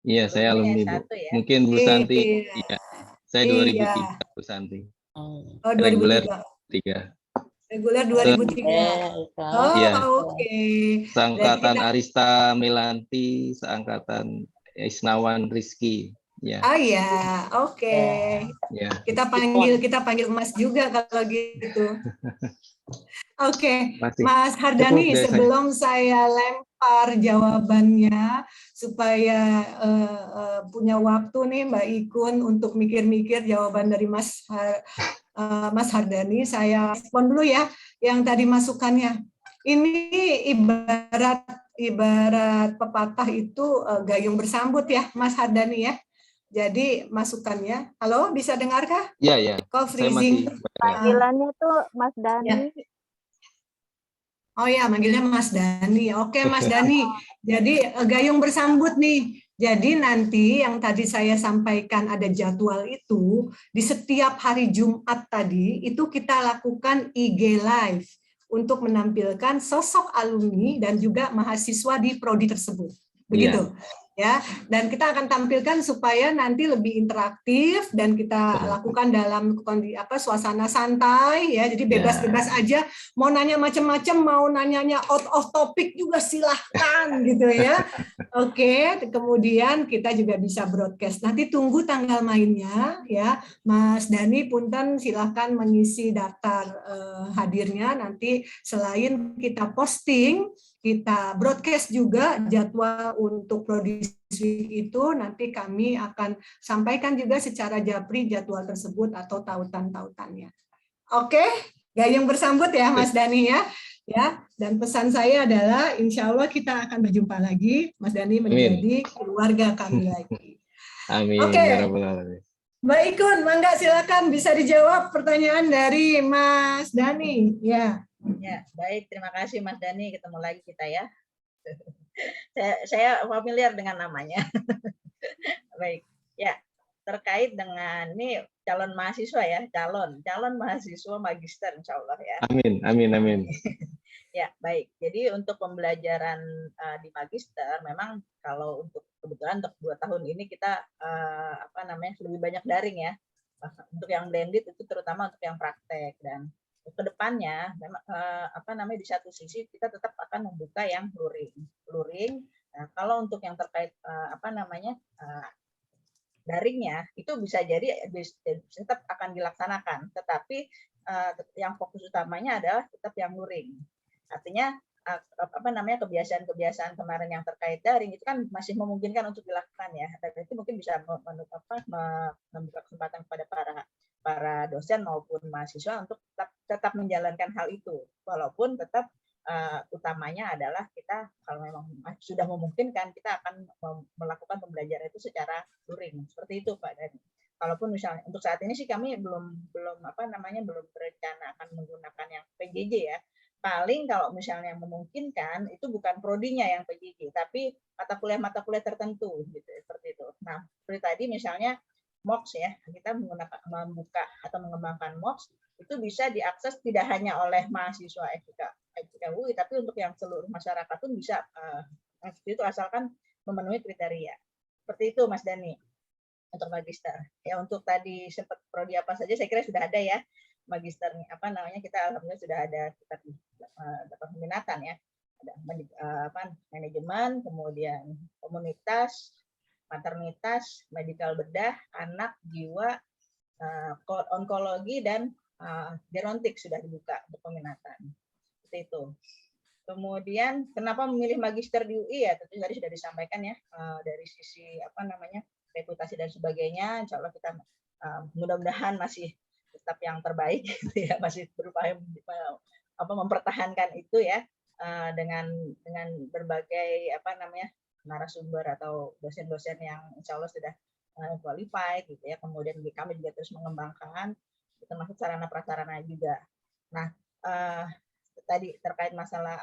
Iya, saya alumni, Bu. Ya. Mungkin Bu Santi, iya. Saya 2003, Bu Santi. Oh, 2003. Reguler 2003. Oh, iya. Oke. Seangkatan Arista Melanti, seangkatan Isnawan Rizky. Ya. Oh ya, oke. Ya. Kita panggil Mas juga kalau gitu. Oke, Mas Hardani, sebelum saya lempar jawabannya supaya punya waktu nih Mbak Ikun untuk mikir-mikir jawaban dari Mas Hardani, saya respon dulu ya yang tadi masukannya. Ini ibarat pepatah itu gayung bersambut ya, Mas Hardani ya. Jadi masukannya, halo bisa dengarkah? Iya, ya. Call freezing. Panggilannya tuh Mas Dani. Ya. Oh ya, manggilnya Mas Dani. Oke, Mas Dani. Jadi gayung bersambut nih. Jadi nanti yang tadi saya sampaikan ada jadwal itu, di setiap hari Jumat tadi, itu kita lakukan IG Live untuk menampilkan sosok alumni dan juga mahasiswa di prodi tersebut. Begitu. Ya, dan kita akan tampilkan supaya nanti lebih interaktif dan kita lakukan dalam suasana santai ya, jadi bebas-bebas aja, mau nanya macam-macam, mau nanyanya out of topic juga silahkan gitu ya. Oke, kemudian kita juga bisa broadcast. Nanti tunggu tanggal mainnya ya, Mas Dani punten silahkan mengisi daftar hadirnya. Nanti selain kita posting, kita broadcast juga jadwal untuk Prodi Week itu, nanti kami akan sampaikan juga secara japri jadwal tersebut atau tautan-tautannya. Oke, gayung bersambut ya Mas Dani ya. Dan pesan saya adalah insya Allah kita akan berjumpa lagi, Mas Dani menjadi keluarga kami lagi. Amin. Oke. Mbak Ikun, mangga silakan bisa dijawab pertanyaan dari Mas Dani. Ya. Ya, baik. Terima kasih Mas Dani. Ketemu lagi kita ya. Saya familiar dengan namanya. Baik. Ya, terkait dengan ini calon mahasiswa ya, calon mahasiswa magister insya Allah ya. Amin, amin, amin. Ya, baik. Jadi untuk pembelajaran di magister, memang kalau untuk kebetulan untuk 2 tahun ini kita lebih banyak daring ya. Untuk yang blended itu terutama untuk yang praktek, dan kedepannya memang di satu sisi kita tetap akan membuka yang luring. Nah, kalau untuk yang terkait daringnya itu bisa jadi tetap akan dilaksanakan, tetapi yang fokus utamanya adalah tetap yang luring. Artinya kebiasaan-kebiasaan kemarin yang terkait daring itu kan masih memungkinkan untuk dilakukan ya. Dan itu mungkin bisa membuka kesempatan kepada para dosen maupun mahasiswa untuk tetap menjalankan hal itu, walaupun tetap utamanya adalah kita kalau memang sudah memungkinkan kita akan melakukan pembelajaran itu secara luring, seperti itu Pak Dani. Kalaupun misalnya untuk saat ini sih kami belum berencana akan menggunakan yang PJJ ya. Paling kalau misalnya memungkinkan itu bukan prodinya yang PJJ, tapi mata kuliah tertentu gitu, seperti itu. Nah, seperti tadi misalnya MOOCs ya, kita membuka atau mengembangkan MOOCs itu bisa diakses tidak hanya oleh mahasiswa FIK UI, tapi untuk yang seluruh masyarakat pun bisa itu asalkan memenuhi kriteria. Seperti itu Mas Dani untuk magister. Ya, untuk tadi sempat prodi apa saja saya kira sudah ada ya magisternya, kita alhamdulillah sudah ada sekitar dapat peminatan ya. Ada manajemen, kemudian komunitas, maternitas, medikal bedah, anak, jiwa, onkologi, dan gerontik sudah dibuka untuk peminatan. Seperti itu. Kemudian kenapa memilih magister di UI ya, tentu tadi sudah disampaikan ya, dari sisi reputasi dan sebagainya. Insya Allah kita mudah-mudahan masih tetap yang terbaik gitu ya, masih berupaya mempertahankan itu ya dengan berbagai narasumber atau dosen-dosen yang insya Allah sudah qualified gitu ya. Kemudian kami juga terus mengembangkan termasuk sarana prasarana juga. Nah, tadi terkait masalah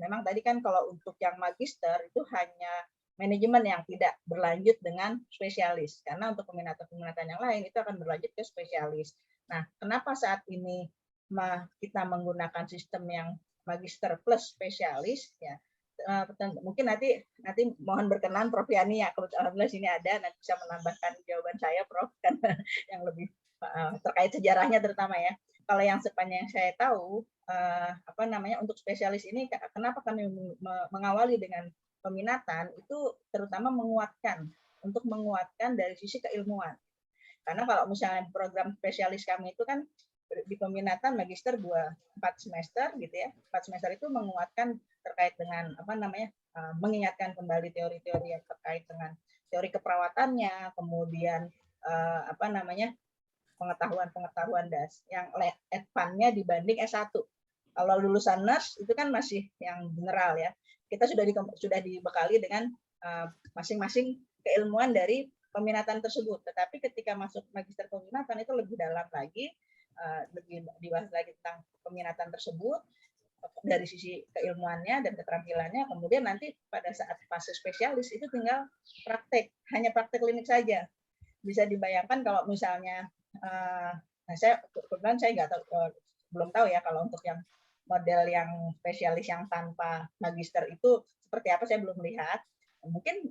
memang tadi kan kalau untuk yang magister itu hanya manajemen yang tidak berlanjut dengan spesialis, karena untuk peminatan yang lain itu akan berlanjut ke spesialis. Nah, kenapa saat ini kita menggunakan sistem yang magister plus spesialis ya? Mungkin nanti mohon berkenan Prof Yani ya, alhamdulillah sini ada, nanti bisa menambahkan jawaban saya Prof, karena yang lebih terkait sejarahnya terutama ya. Kalau yang sepanjang saya tahu untuk spesialis ini kenapa kami mengawali dengan peminatan itu terutama menguatkan dari sisi keilmuan. Karena kalau misalnya program spesialis kami itu kan di peminatan magister 4 semester gitu ya. 4 semester itu menguatkan terkait dengan mengingatkan kembali teori-teori yang terkait dengan teori keperawatannya, kemudian pengetahuan yang advance-nya dibanding S1. Kalau lulusan nurse itu kan masih yang general ya. Kita sudah dibekali dengan masing-masing keilmuan dari peminatan tersebut. Tetapi ketika masuk magister peminatan itu lebih dalam lagi, lebih dibahas lagi tentang peminatan tersebut dari sisi keilmuannya dan keterampilannya. Kemudian nanti pada saat fase spesialis itu tinggal hanya praktek klinik saja. Bisa dibayangkan kalau misalnya, saya nggak tahu, belum tahu ya kalau untuk yang model yang spesialis yang tanpa magister itu seperti apa, saya belum lihat. Mungkin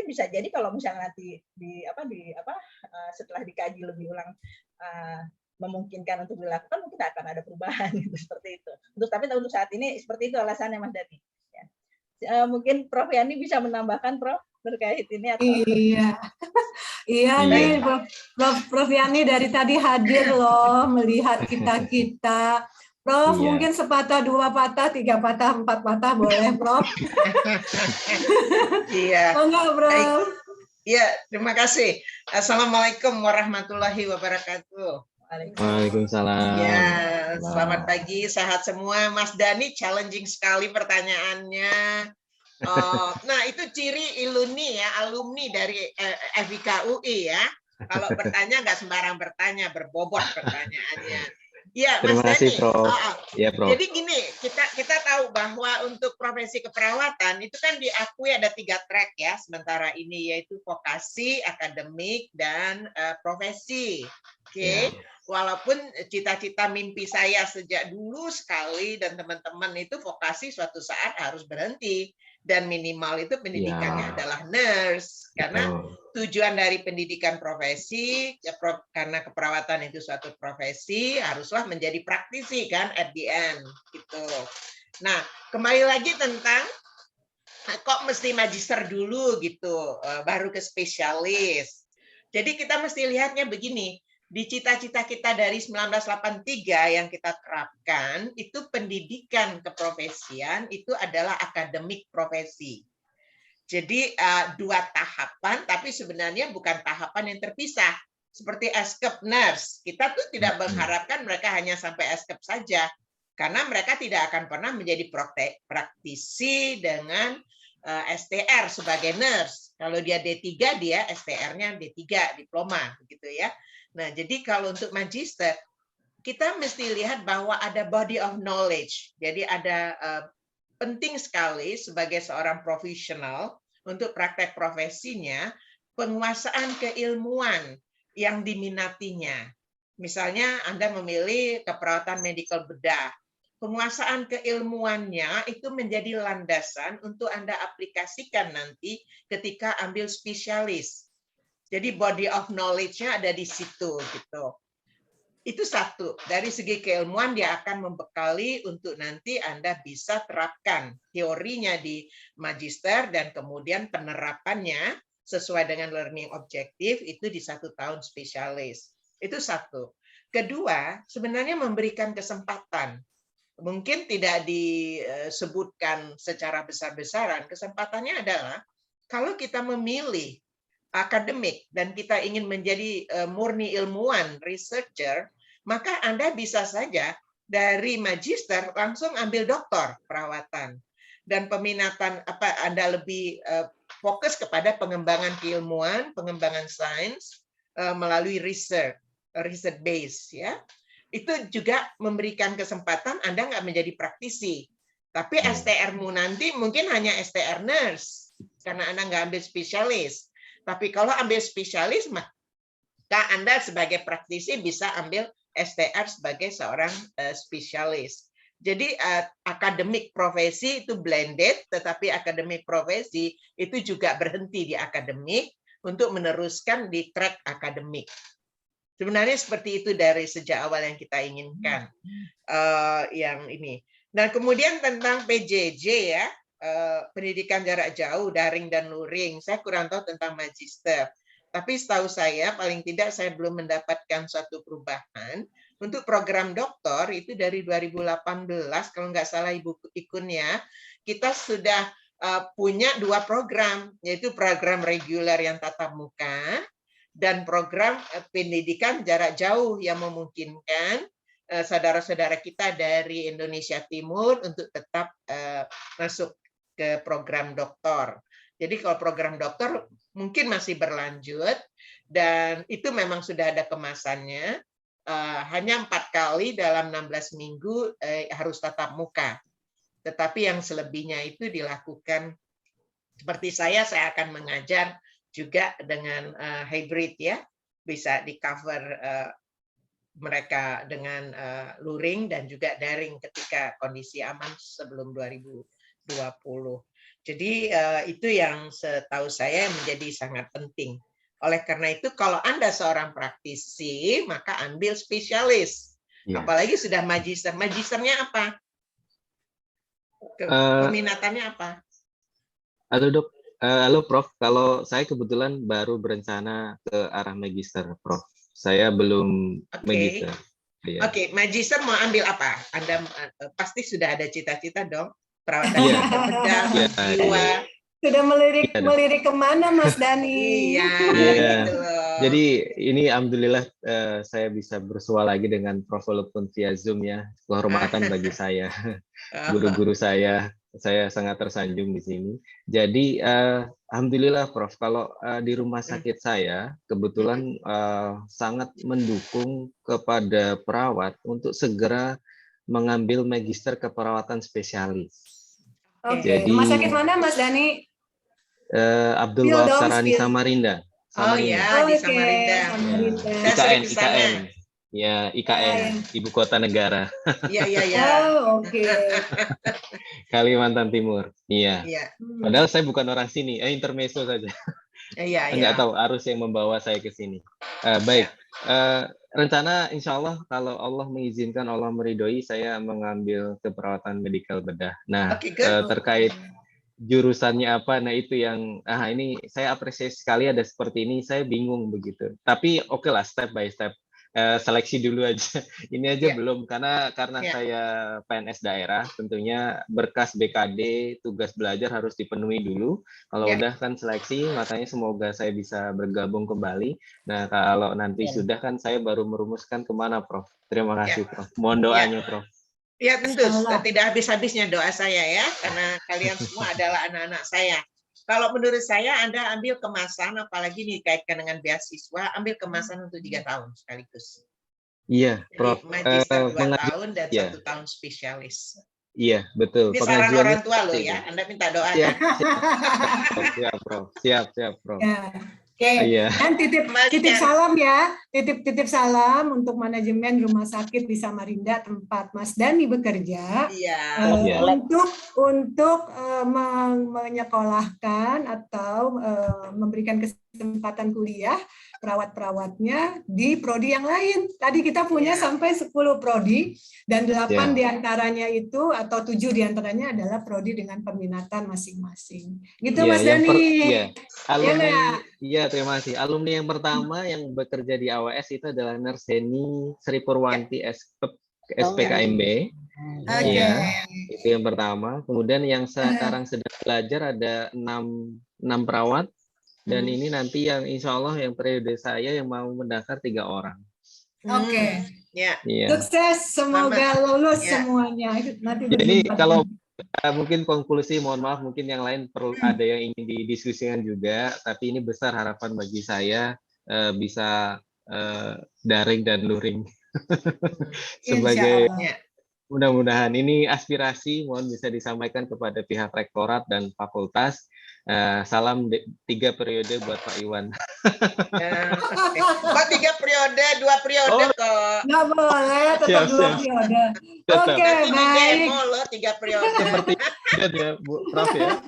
bisa jadi kalau misalnya nanti setelah dikaji lebih ulang memungkinkan untuk dilakukan, mungkin akan ada perubahan gitu, seperti itu. Tapi untuk saat ini seperti itu alasannya Mas Dani. Ya. Mungkin Prof Yani bisa menambahkan Prof terkait ini atau? Iya nih Prof Yani dari tadi hadir loh melihat kita. Prof, mungkin sepatah, 2 patah, 3 patah, 4 patah boleh, Prof. Iya. Enggak, Prof. Iya, terima kasih. Assalamualaikum warahmatullahi wabarakatuh. Waalaikumsalam. Ya, selamat pagi, sehat semua. Mas Dani, challenging sekali pertanyaannya. Nah, itu ciri alumni dari FIK UI ya. Kalau bertanya nggak sembarang bertanya, berbobot pertanyaannya. Ya, Mas Dani. Ya, Prof. Jadi gini, kita tahu bahwa untuk profesi keperawatan itu kan diakui ada 3 track ya sementara ini, yaitu vokasi, akademik, dan profesi. Oke. Walaupun cita-cita mimpi saya sejak dulu sekali dan teman-teman itu vokasi suatu saat harus berhenti dan minimal itu pendidikannya adalah nurse, karena tujuan dari pendidikan profesi karena keperawatan itu suatu profesi haruslah menjadi praktisi kan at the end gitu. Nah, kembali lagi tentang kok mesti magister dulu gitu baru ke spesialis. Jadi kita mesti lihatnya begini. Di cita-cita kita dari 1983 yang kita terapkan, itu pendidikan keprofesian itu adalah akademik profesi. Jadi 2 tahapan, tapi sebenarnya bukan tahapan yang terpisah. Seperti ASCEP nurse, kita tuh tidak mengharapkan mereka hanya sampai ASCEP saja, karena mereka tidak akan pernah menjadi praktisi dengan STR sebagai nurse. Kalau dia D3, dia STR-nya D3, diploma, gitu ya. Nah, jadi kalau untuk magister, kita mesti lihat bahwa ada body of knowledge. Jadi ada penting sekali sebagai seorang profesional untuk praktek profesinya, penguasaan keilmuan yang diminatinya. Misalnya Anda memilih keperawatan medical bedah. Penguasaan keilmuannya itu menjadi landasan untuk Anda aplikasikan nanti ketika ambil spesialis. Jadi body of knowledge-nya ada di situ gitu. Itu satu. Dari segi keilmuan dia akan membekali untuk nanti Anda bisa terapkan teorinya di magister dan kemudian penerapannya sesuai dengan learning objective itu di 1 tahun spesialis. Itu satu. Kedua, sebenarnya memberikan kesempatan. Mungkin tidak disebutkan secara besar-besaran. Kesempatannya adalah kalau kita memilih akademik dan kita ingin menjadi murni ilmuwan, researcher, maka Anda bisa saja dari magister langsung ambil doktor perawatan. Dan peminatan Anda lebih fokus kepada pengembangan keilmuan, pengembangan sains melalui research base ya. Itu juga memberikan kesempatan Anda nggak menjadi praktisi. Tapi STR-mu nanti mungkin hanya STR nurse karena Anda nggak ambil spesialis. Tapi kalau ambil spesialis, maka Anda sebagai praktisi bisa ambil STR sebagai seorang spesialis. Jadi akademik profesi itu blended, tetapi akademik profesi itu juga berhenti di akademik untuk meneruskan di track akademik. Sebenarnya seperti itu dari sejak awal yang kita inginkan. Yang ini. Nah, kemudian tentang PJJ ya, pendidikan jarak jauh, daring dan luring. Saya kurang tahu tentang magister. Tapi setahu saya, paling tidak saya belum mendapatkan suatu perubahan. Untuk program doktor itu dari 2018, kalau nggak salah Ibu Ikun ya, kita sudah punya 2 program, yaitu program reguler yang tatap muka dan program pendidikan jarak jauh yang memungkinkan saudara-saudara kita dari Indonesia Timur untuk tetap masuk ke program doktor. Jadi kalau program doktor mungkin masih berlanjut dan itu memang sudah ada kemasannya. Hanya 4 kali dalam 16 minggu harus tatap muka. Tetapi yang selebihnya itu dilakukan seperti saya akan mengajar juga dengan hybrid ya, bisa di cover mereka dengan luring dan juga daring ketika kondisi aman sebelum 2020. Jadi itu yang setahu saya menjadi sangat penting. Oleh karena itu, kalau Anda seorang praktisi, maka ambil spesialis. Apalagi sudah magister. Magisternya apa? Peminatannya apa? Halo Dok, halo Prof. Kalau saya kebetulan baru berencana ke arah magister, Prof. Saya belum magister. Oke, magister mau ambil apa? Anda pasti sudah ada cita-cita dong. Perawatan bedah, jiwa. Sudah melirik kemana Mas Dani? Iya. Jadi ini alhamdulillah saya bisa bersua lagi dengan Prof walaupun via Zoom ya. Kehormatan bagi saya, guru-guru saya sangat tersanjung di sini. Jadi alhamdulillah Prof, kalau di rumah sakit saya kebetulan sangat mendukung kepada perawat untuk segera mengambil magister keperawatan spesialis. Oke, rumah sakit mana Mas Dani? Abdul Wahab Sarani Samarinda. Oh ya, di Samarinda. IKN. Ya, IKN, Ibu Kota Negara. Iya. Oke. Kalimantan Timur. Iya. Padahal saya bukan orang sini, intermezzo saja. Iya. Nggak tahu arus yang membawa saya ke sini. Baik. Rencana insya Allah kalau Allah mengizinkan, Allah meridhoi, saya mengambil keperawatan medikal bedah. Nah, terkait jurusannya apa, nah itu yang ini saya apresiasi sekali ada seperti ini, saya bingung begitu. Tapi oke lah, step by step. Seleksi dulu aja. Ini aja belum karena saya PNS daerah, tentunya berkas BKD, tugas belajar harus dipenuhi dulu. Kalau udah kan seleksi, makanya semoga saya bisa bergabung kembali. Nah, kalau nanti sudah kan saya baru merumuskan kemana, Prof. Terima kasih, Prof. Mohon doanya, Prof. Ya tentu, tidak habis-habisnya doa saya ya, karena kalian semua adalah anak-anak saya. Kalau menurut saya, Anda ambil kemasan, apalagi dikaitkan dengan beasiswa, ambil kemasan untuk 3 tahun sekaligus. Iya, Prof. Magister 2 tahun dan 1 tahun spesialis. Iya, betul. Ini saran orang tua loh ya, Anda minta doa. Siap, Prof. Siap, Prof. Oke, dan titip salam ya, titip salam untuk manajemen rumah sakit di Samarinda tempat Mas Dani bekerja, untuk menyekolahkan atau memberikan kesempatan kuliah perawat-perawatnya di prodi yang lain. Tadi kita punya sampai 10 prodi dan 8 diantaranya itu atau 7 diantaranya adalah prodi dengan peminatan masing-masing. Gitu Mas Dani. Alumni, terima kasih. Alumni yang pertama yang bekerja di AWS itu adalah Nurse Heni Sri Purwanti SPKMB. Itu yang pertama. Kemudian yang sekarang sedang belajar ada 6 perawat. Dan ini nanti yang insya Allah yang periode saya yang mau mendaftar 3 orang. Oke. Ya. Iya. Sukses, semoga lulus semuanya. Nanti Jadi berjumpa kalau lagi. mungkin konklusi, mohon maaf, mungkin yang lain perlu ada yang ingin didiskusikan juga, tapi ini besar harapan bagi saya bisa daring dan luring. Sebagai mudah-mudahan ini aspirasi, mohon bisa disampaikan kepada pihak rektorat dan fakultas. Salam 3 periode buat Pak Iwan. Kok 3 periode, 2 periode kok. Nggak boleh, tetap 2 periode. Oke, baik. Demo loh 3 periode. Seperti ya, Bu Prof ya.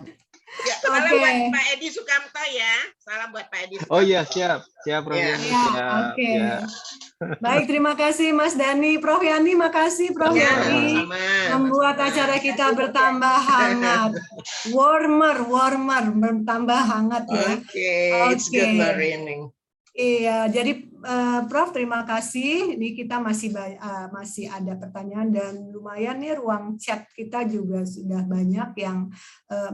Ya, salam buat Pak Edi Sukamto ya. Salam buat Pak Edi Sukamto. Oh iya, siap Prof. Ya, oke. Ya. Baik, terima kasih Mas Dani. Prof Yani, makasih Prof Yani. Membuat acara kita bertambah hangat. Warmer, bertambah hangat ya. Oke, it's good learning. Iya, jadi Prof terima kasih. Ini kita masih ada pertanyaan dan lumayan nih ruang chat kita juga sudah banyak yang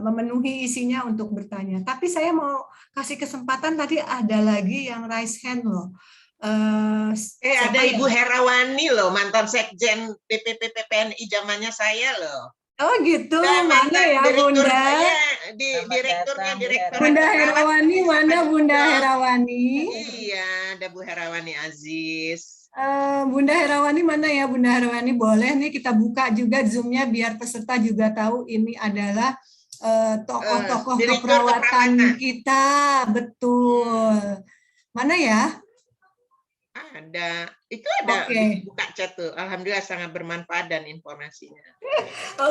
memenuhi isinya untuk bertanya. Tapi saya mau kasih kesempatan, tadi ada lagi yang raise hand loh. Ada Ibu Herawani loh, mantan sekjen DPP PPNI zamannya saya loh. Oh gitu, mana ya Bunda? Direkturnya Bunda Herawani, mana Bunda Herawani? Iya, ada Bu Herawani Aziz. Bunda Herawani mana ya Bunda Herawani? Boleh nih kita buka juga Zoom-nya biar peserta juga tahu ini adalah tokoh-tokoh keperawatan kita, betul. Mana ya? Ada, itu ada buka chat tuh. Alhamdulillah sangat bermanfaat dan informasinya.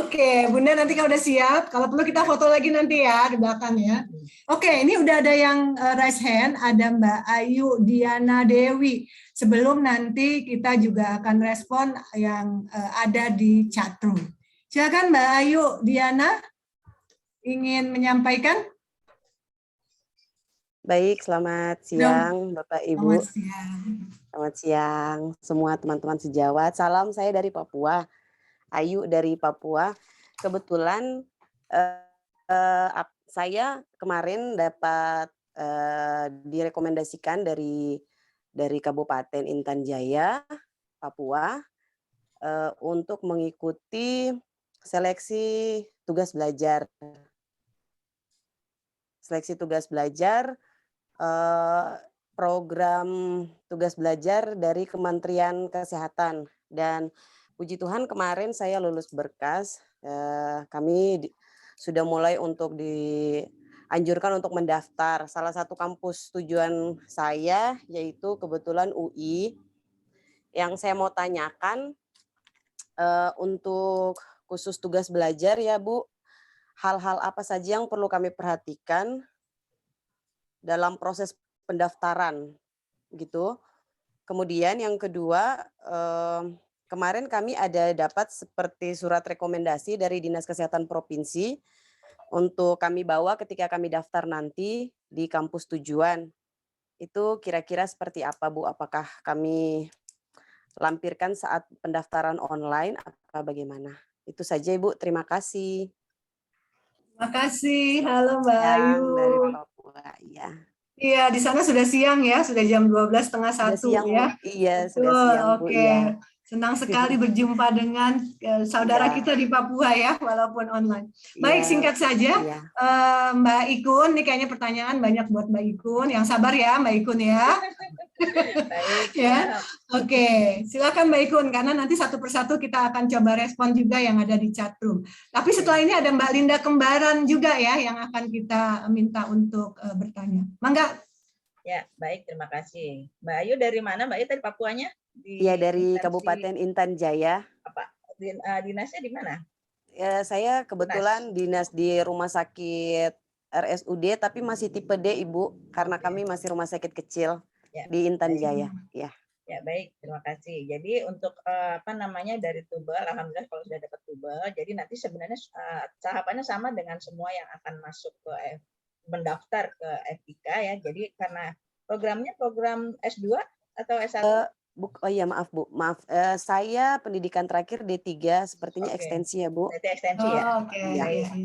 Oke, Bunda nanti kalau udah siap, kalau perlu kita foto lagi nanti ya di belakang ya. Oke, ini udah ada yang raise hand, ada Mbak Ayu Diana Dewi. Sebelum nanti kita juga akan respon yang ada di chatroom. Silakan Mbak Ayu Diana, ingin menyampaikan? Baik, selamat siang Bapak Ibu. Selamat siang. Selamat siang semua teman-teman sejawat. Salam saya dari Papua, Ayu dari Papua. Kebetulan saya kemarin dapat direkomendasikan dari Kabupaten Intan Jaya, Papua, untuk mengikuti seleksi tugas belajar. Seleksi tugas belajar program tugas belajar dari Kementerian Kesehatan, dan puji Tuhan kemarin saya lulus berkas. Kami sudah mulai untuk dianjurkan untuk mendaftar. Salah satu kampus tujuan saya yaitu kebetulan UI. Yang saya mau tanyakan untuk khusus tugas belajar ya Bu, hal-hal apa saja yang perlu kami perhatikan dalam proses pendaftaran gitu. Kemudian yang kedua, kemarin kami ada dapat seperti surat rekomendasi dari Dinas Kesehatan Provinsi untuk kami bawa ketika kami daftar nanti di kampus tujuan. Itu kira-kira seperti apa Bu? Apakah kami lampirkan saat pendaftaran online apa bagaimana? Itu saja Ibu, terima kasih. Terima kasih. Halo Mbak Ayu. Dari Papua, ya. Iya, di sana sudah siang ya, sudah jam 12:30 ya. Iya, sudah siang Bu. Oke. Iya. Senang sekali berjumpa dengan saudara kita di Papua ya, walaupun online. Baik, singkat saja. Mbak Ikun, ini kayaknya pertanyaan banyak buat Mbak Ikun. Yang sabar ya Mbak Ikun ya. Baik, ya. Oke, silakan Mbak Ikun, karena nanti satu persatu kita akan coba respon juga yang ada di chatroom. Tapi setelah ini ada Mbak Linda Kembaran juga ya, yang akan kita minta untuk bertanya. Mangga. Ya, baik, terima kasih. Mbak Ayu dari mana Mbak Ayu, dari Papuanya? Iya, dari Kabupaten Intan Jaya. Apa dinasnya di mana? Ya, saya kebetulan dinas di Rumah Sakit RSUD, tapi masih tipe D Ibu, karena kami masih rumah sakit kecil di Intan Jaya. Ya. Ya, baik, terima kasih. Jadi untuk dari tubal, alhamdulillah kalau sudah dapat tubal, jadi nanti sebenarnya tahapannya sama dengan semua yang akan masuk ke mendaftar ke FIK ya. Jadi karena programnya program S2 atau S1? Oh iya, maaf Bu, maaf. Saya pendidikan terakhir D3, sepertinya ekstensi ya Bu. Berarti ekstensi ya. Oke.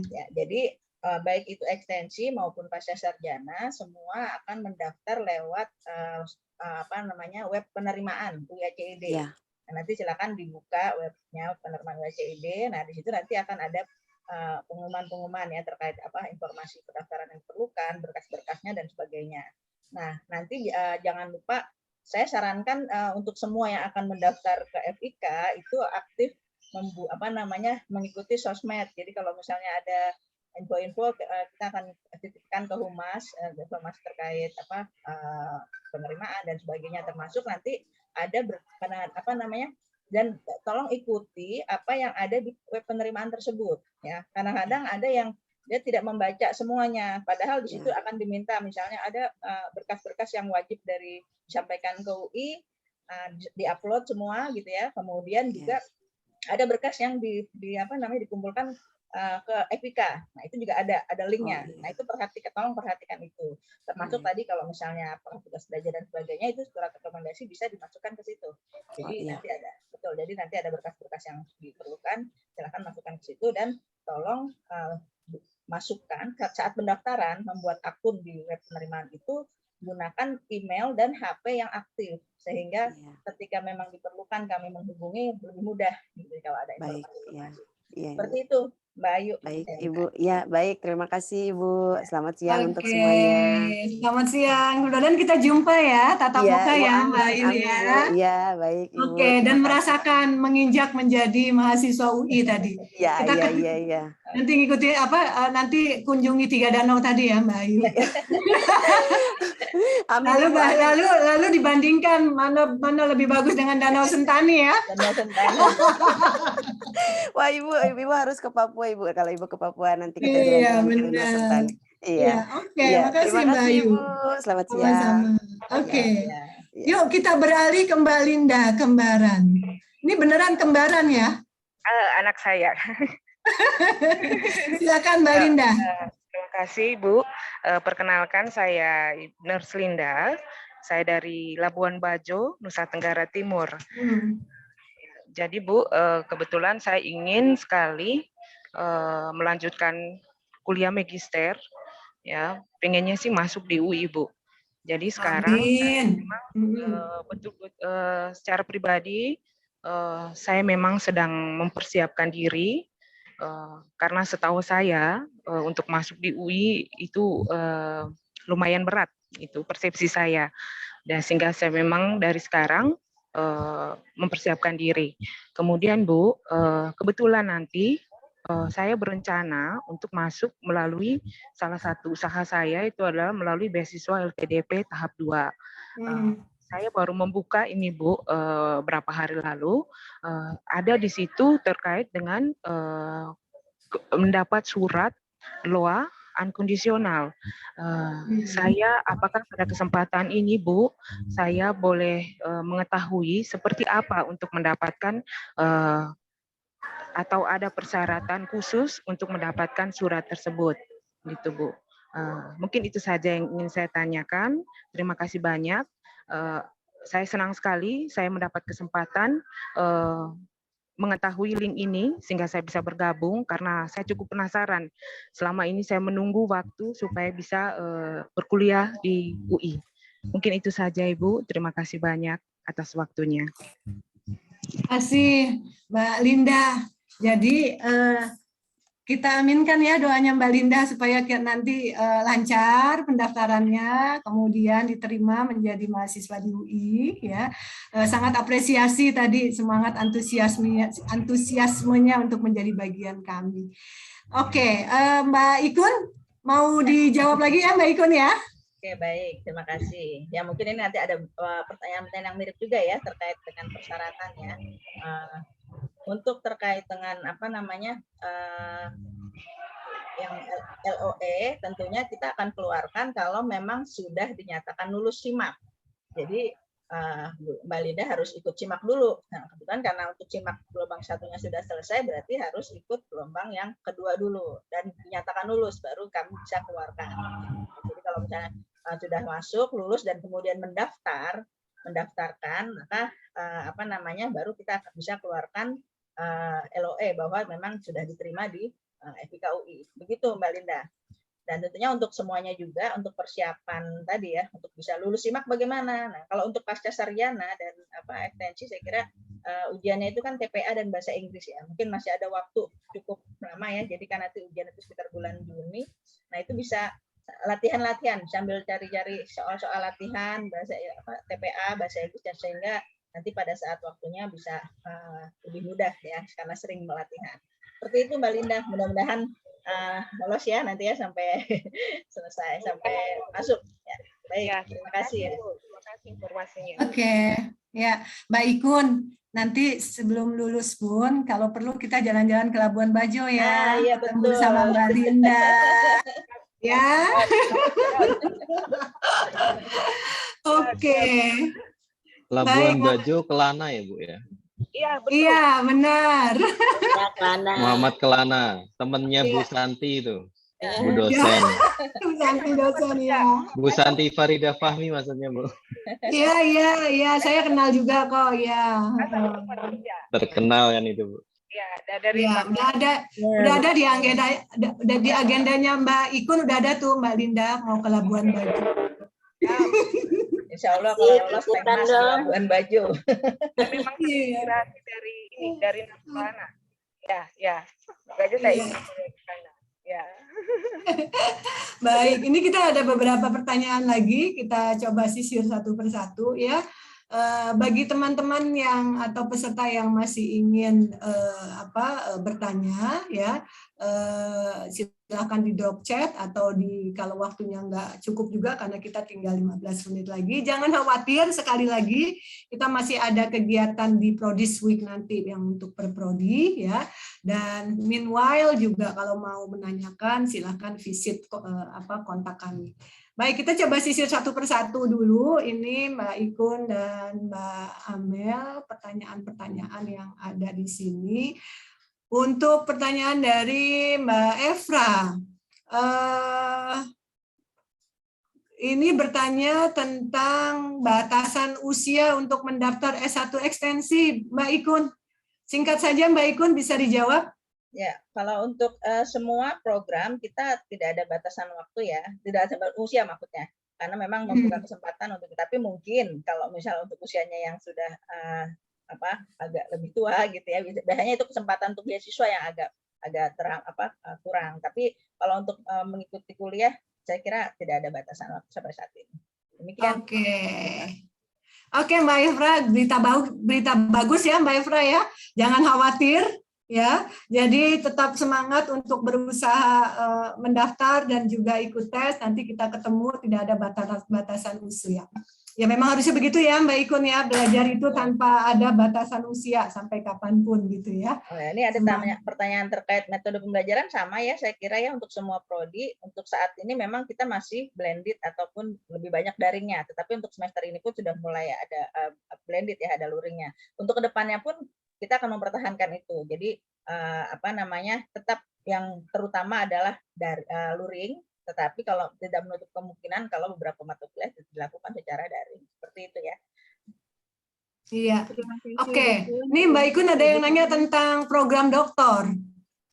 Ya, jadi baik itu ekstensi maupun pasca sarjana semua akan mendaftar lewat web penerimaan UIACID. Ya. Nanti silakan dibuka webnya penerima WCID. Nah, di situ nanti akan ada pengumuman-pengumuman ya terkait informasi pendaftaran yang diperlukan, berkas-berkasnya dan sebagainya. Nah, nanti jangan lupa saya sarankan untuk semua yang akan mendaftar ke FIK itu aktif mengikuti sosmed. Jadi kalau misalnya ada info-info kita akan titipkan ke Humas informasi terkait penerimaan dan sebagainya, termasuk nanti ada dan tolong ikuti apa yang ada di web penerimaan tersebut ya. Kadang-kadang ada yang dia tidak membaca semuanya, padahal di situ akan diminta misalnya ada berkas-berkas yang wajib disampaikan ke UI, diupload semua gitu ya. Kemudian juga ada berkas yang dikumpulkan ke FIK. Nah, itu juga ada linknya. Nah, itu tolong perhatikan itu. Termasuk tadi kalau misalnya tugas belajar dan sebagainya, itu surat rekomendasi bisa dimasukkan ke situ. Jadi nanti ada, betul. Jadi nanti ada berkas-berkas yang diperlukan, silakan masukkan ke situ dan tolong masukkan saat pendaftaran membuat akun di web penerimaan itu gunakan email dan HP yang aktif sehingga ketika memang diperlukan kami menghubungi lebih mudah gitu kalau ada informasi. Seperti itu, Mbak Ayu. Baik, Ibu. Ya, baik. Terima kasih, Ibu. Selamat siang untuk semuanya. Selamat siang. Mudah-mudahan kita jumpa ya, tatap muka Ibu, ya, amin, Mbak ini amin, ya. Bu. Iya, baik, Ibu. Oke, dan merasakan menginjak menjadi mahasiswa UI tadi. Iya, iya. Nanti ngikuti nanti kunjungi 3 danau tadi ya, Mbak Ayu. lalu dibandingkan mana lebih bagus dengan Danau Sentani ya. Danau Sentani. Wah, Ibu harus ke Papua, Ibu. Kalau Ibu ke Papua nanti kita jalan-jalan ke Danau Sentani. Iya. Oke, makasih terima Mbak kasih, Ayu. Ibu. Selamat siang. Oke. Yuk kita beralih ke Mbak Linda, kembaran. Ini beneran kembaran ya? Anak saya. Silakan Mbak Linda. Terima kasih, Bu. Perkenalkan, saya Nurse Linda. Saya dari Labuan Bajo, Nusa Tenggara Timur. Jadi, Bu, kebetulan saya ingin sekali melanjutkan kuliah magister. Ya, pengennya sih masuk di UI, Bu. Jadi sekarang secara pribadi saya memang sedang mempersiapkan diri. Karena setahu saya untuk masuk di UI itu lumayan berat, itu persepsi saya. Dan sehingga saya memang dari sekarang mempersiapkan diri. Kemudian Bu, kebetulan nanti saya berencana untuk masuk melalui salah satu usaha saya itu adalah melalui beasiswa LPDP tahap 2. Saya baru membuka ini Bu berapa hari lalu, ada di situ terkait dengan mendapat surat LOA unconditional. Saya apakah pada kesempatan ini Bu, saya boleh mengetahui seperti apa untuk mendapatkan atau ada persyaratan khusus untuk mendapatkan surat tersebut, gitu Bu. Mungkin itu saja yang ingin saya tanyakan. Terima kasih banyak. Saya senang sekali saya mendapat kesempatan mengetahui link ini sehingga saya bisa bergabung karena saya cukup penasaran. Selama ini saya menunggu waktu supaya bisa berkuliah di UI. Mungkin itu saja Ibu. Terima kasih banyak atas waktunya. Terima kasih Mbak Linda. Jadi kita aminkan ya doanya Mbak Linda supaya nanti lancar pendaftarannya, kemudian diterima menjadi mahasiswa di UI ya. Sangat apresiasi tadi semangat antusiasmenya untuk menjadi bagian kami. Oke, Mbak Ikun mau dijawab lagi ya Mbak Ikun ya? Oke, baik, terima kasih. Ya mungkin ini nanti ada pertanyaan-pertanyaan yang mirip juga ya terkait dengan persyaratannya. Untuk terkait dengan yang LOE tentunya kita akan keluarkan kalau memang sudah dinyatakan lulus SIMAK. Jadi Mbak Linda harus ikut SIMAK dulu. Nah, kebetulan karena untuk SIMAK gelombang 1-nya sudah selesai, berarti harus ikut gelombang yang kedua dulu dan dinyatakan lulus baru kami bisa keluarkan. Jadi kalau misalnya sudah masuk, lulus dan kemudian mendaftarkan, maka baru kita bisa keluarkan LOE bahwa memang sudah diterima di FIK UI. Begitu Mbak Linda. Dan tentunya untuk semuanya juga, untuk persiapan tadi ya, untuk bisa lulus SIMAK bagaimana. Nah, kalau untuk pasca sarjana dan ekstensi, saya kira ujiannya itu kan TPA dan bahasa Inggris ya. Mungkin masih ada waktu cukup lama ya. Jadi kan nanti ujian itu sekitar bulan Juni. Nah, itu bisa latihan-latihan sambil cari-cari soal-soal latihan bahasa TPA, bahasa Inggris, dan sehingga nanti pada saat waktunya bisa lebih mudah ya karena sering melatihan. Seperti itu Mbak Linda. Mudah-mudahan lolos ya nanti ya sampai selesai, sampai masuk. Ya. Baik, Ya, terima kasih ya. Terima kasih informasinya. Oke, ya Mbak Ikun. Nanti sebelum lulus pun, kalau perlu kita jalan-jalan ke Labuan Bajo ya, Iya, ketemu betul. sama Mbak Linda. Ya. Oke. Labuan Baik. Bajo Kelana ya Bu ya? Iya, betul. Iya, benar. Muhammad Kelana, temennya Bu Santi itu, Bu dosen. Bu Santi dosen ya. Bu Santi Farida Fahmi maksudnya Bu. Iya, saya kenal juga kok, ya. Terkenal kan itu Bu. Ya, dari Ya, udah ada di agenda, di agendanya Mbak Ikun udah ada tuh Mbak Linda mau ke Labuan Bajo. Insya Allah kalau lolos Pekmas di Labuan Bajo. Memang terinspirasi dari Nafsulana. Ya. Makanya saya ingin ke sana. Ya. Baik, ini kita ada beberapa pertanyaan lagi, kita coba sisir satu persatu ya. Bagi teman-teman yang atau peserta yang masih ingin bertanya ya, silakan di drop chat atau kalau waktunya nggak cukup juga karena kita tinggal 15 menit lagi. Jangan khawatir, sekali lagi kita masih ada kegiatan di Prodis Week nanti yang untuk per prodi ya. Dan meanwhile juga kalau mau menanyakan silakan visit kontak kami. Baik, kita coba sisir satu persatu dulu. Ini Mbak Ikun dan Mbak Amel, pertanyaan-pertanyaan yang ada di sini. Untuk pertanyaan dari Mbak Efra, ini bertanya tentang batasan usia untuk mendaftar S1 ekstensi. Mbak Ikun, singkat saja Mbak Ikun bisa dijawab? Ya, kalau untuk semua program kita tidak ada batasan waktu ya, tidak ada usia maksudnya, karena memang membuka kesempatan untuk, tapi mungkin kalau misal untuk usianya yang sudah agak lebih tua gitu ya, biasanya itu kesempatan untuk beasiswa yang agak kurang. Tapi kalau untuk mengikuti kuliah, saya kira tidak ada batasan waktu sampai saat ini. Demikian. Oke, Mbak Efra, berita bagus ya Mbak Efra ya, jangan khawatir. Ya, jadi tetap semangat untuk berusaha mendaftar dan juga ikut tes. Nanti kita ketemu, tidak ada batasan usia. Ya memang harusnya begitu ya Mbak Ikun ya, belajar itu tanpa ada batasan usia sampai kapanpun gitu ya. Oh ya, ini ada pertanyaan terkait metode pembelajaran sama ya, saya kira ya untuk semua prodi. Untuk saat ini memang kita masih blended ataupun lebih banyak daringnya. Tetapi untuk semester ini pun sudah mulai ada blended ya, ada luringnya. Untuk kedepannya pun kita akan mempertahankan itu. Jadi tetap yang terutama adalah dari luring, tetapi kalau tidak menutup kemungkinan kalau beberapa mata kuliah dilakukan secara daring. Seperti itu ya. Iya. Oke. Nih Mbak Ikun ada yang nanya tentang program doktor.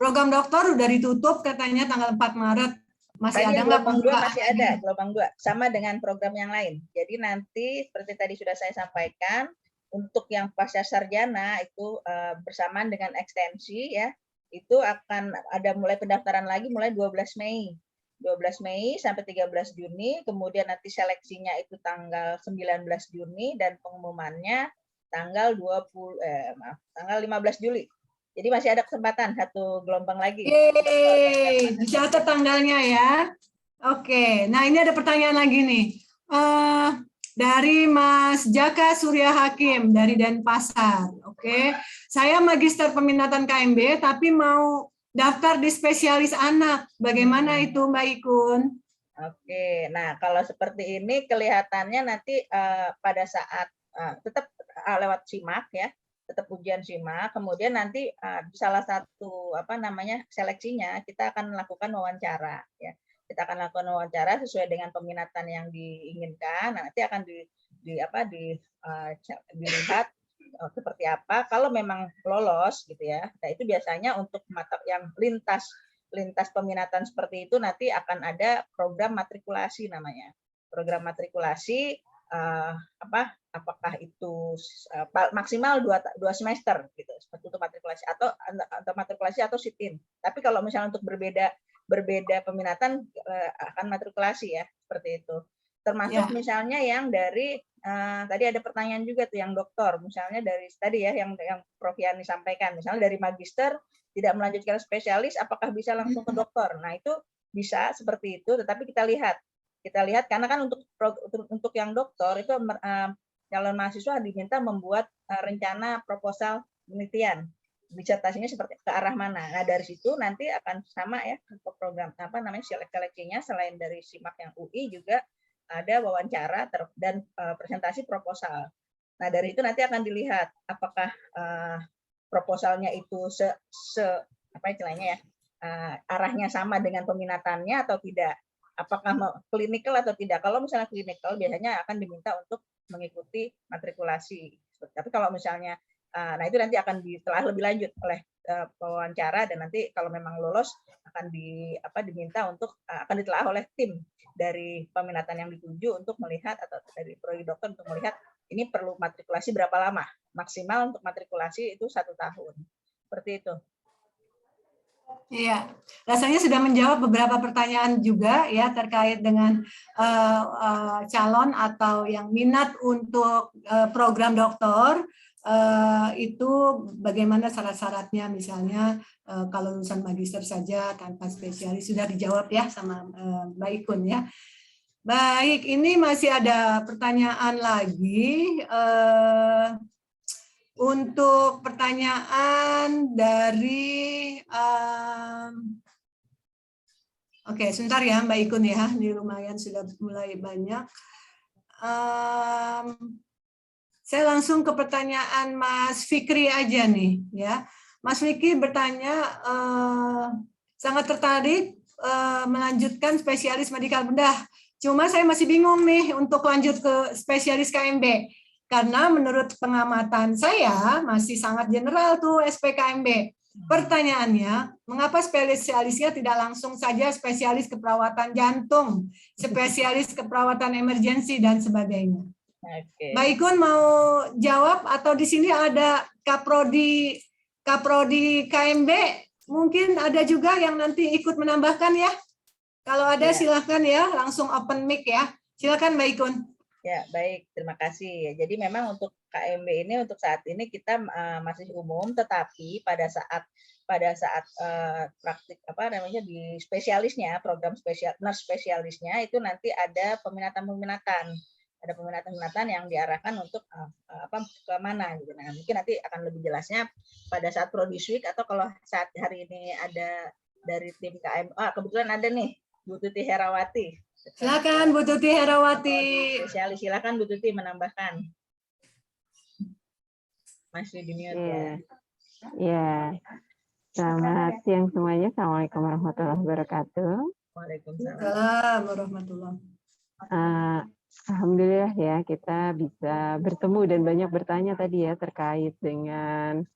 Program doktor udah ditutup katanya tanggal 4 Maret. Masih Tadi ada nggak gelombang 2 masih ada, gelombang 2 sama dengan program yang lain. Jadi nanti seperti tadi sudah saya sampaikan, untuk yang pasca sarjana itu bersamaan dengan ekstensi ya, itu akan ada mulai pendaftaran lagi mulai 12 Mei. 12 Mei sampai 13 Juni, kemudian nanti seleksinya itu tanggal 19 Juni dan pengumumannya tanggal 15 Juli. Jadi masih ada kesempatan satu gelombang lagi. Yeay, dicatat tanggalnya ya. Oke, nah ini ada pertanyaan lagi nih. Dari Mas Jaka Surya Hakim dari Denpasar. Oke, saya magister peminatan KMB tapi mau daftar di spesialis anak. Bagaimana itu Mbak Ikun? Oke, nah kalau seperti ini kelihatannya nanti pada saat tetap lewat SIMAK ya, tetap ujian SIMAK. Kemudian nanti salah satu seleksinya kita akan melakukan wawancara ya. Kita akan lakukan wawancara sesuai dengan peminatan yang diinginkan. Nanti akan dilihat seperti apa. Kalau memang lolos gitu ya. Nah itu biasanya untuk mata yang lintas lintas peminatan seperti itu nanti akan ada program matrikulasi namanya. Program matrikulasi apakah itu maksimal 2 semester gitu seperti itu matrikulasi atau matrikulasi atau sit-in. Tapi kalau misalnya untuk berbeda peminatan akan matrikulasi ya seperti itu. Termasuk misalnya yang dari tadi ada pertanyaan juga tuh yang doktor, misalnya dari tadi ya yang Prof Yani sampaikan, misalnya dari magister tidak melanjutkan spesialis, apakah bisa langsung ke doktor? Nah itu bisa seperti itu, tetapi kita lihat karena kan untuk yang doktor itu calon mahasiswa diminta membuat rencana proposal penelitian, disertasinya seperti ke arah mana. Nah dari situ nanti akan sama ya program seleksinya selain dari SIMAK yang UI juga ada wawancara dan presentasi proposal. Nah dari itu nanti akan dilihat apakah proposalnya itu arahnya sama dengan peminatannya atau tidak. Apakah klinikal atau tidak. Kalau misalnya klinikal biasanya akan diminta untuk mengikuti matrikulasi. Tapi kalau misalnya nah itu nanti akan ditelaah lebih lanjut oleh wawancara dan nanti kalau memang lolos akan diminta untuk akan ditelaah oleh tim dari peminatan yang dituju untuk melihat atau dari prodi dokter untuk melihat ini perlu matrikulasi berapa lama. Maksimal untuk matrikulasi itu 1 tahun. Seperti itu. Iya, rasanya sudah menjawab beberapa pertanyaan juga ya terkait dengan calon atau yang minat untuk program doktor. Itu bagaimana syarat-syaratnya, misalnya kalau lulusan magister saja tanpa spesialis, sudah dijawab ya sama Mbak Ikun ya. Baik, ini masih ada pertanyaan lagi. Untuk pertanyaan dari oke, sebentar ya Mbak Ikun ya, ini lumayan sudah mulai banyak. Saya langsung ke pertanyaan Mas Fikri aja nih ya. Mas Fikri bertanya sangat tertarik melanjutkan spesialis medikal bedah. Cuma saya masih bingung nih untuk lanjut ke spesialis KMB. Karena menurut pengamatan saya masih sangat general tuh SPKMB. Pertanyaannya, mengapa spesialisnya tidak langsung saja spesialis keperawatan jantung, spesialis keperawatan emergensi dan sebagainya? Okay. Mbak Ikun mau jawab atau di sini ada Kaprodi KMB, mungkin ada juga yang nanti ikut menambahkan ya. Kalau ada silakan ya, langsung open mic ya. Silakan Mbak Ikun. Ya, baik. Terima kasih. Jadi memang untuk KMB ini untuk saat ini kita masih umum, tetapi pada saat praktik di spesialisnya, program nurse spesialisnya itu nanti ada peminatan yang diarahkan untuk ke mana gitu. Nah, mungkin nanti akan lebih jelasnya pada saat Prodisweek atau kalau saat hari ini ada dari tim KM. Kebetulan ada nih Bu Tuti Herawati. Silakan Bu Tuti Herawati. Spesialis, silakan Bu Tuti menambahkan. Masih di mute ya. Ya. Selamat siang semuanya. Assalamualaikum warahmatullahi wabarakatuh. Waalaikumsalam warahmatullahi wabarakatuh. Alhamdulillah ya kita bisa bertemu dan banyak bertanya tadi ya terkait dengan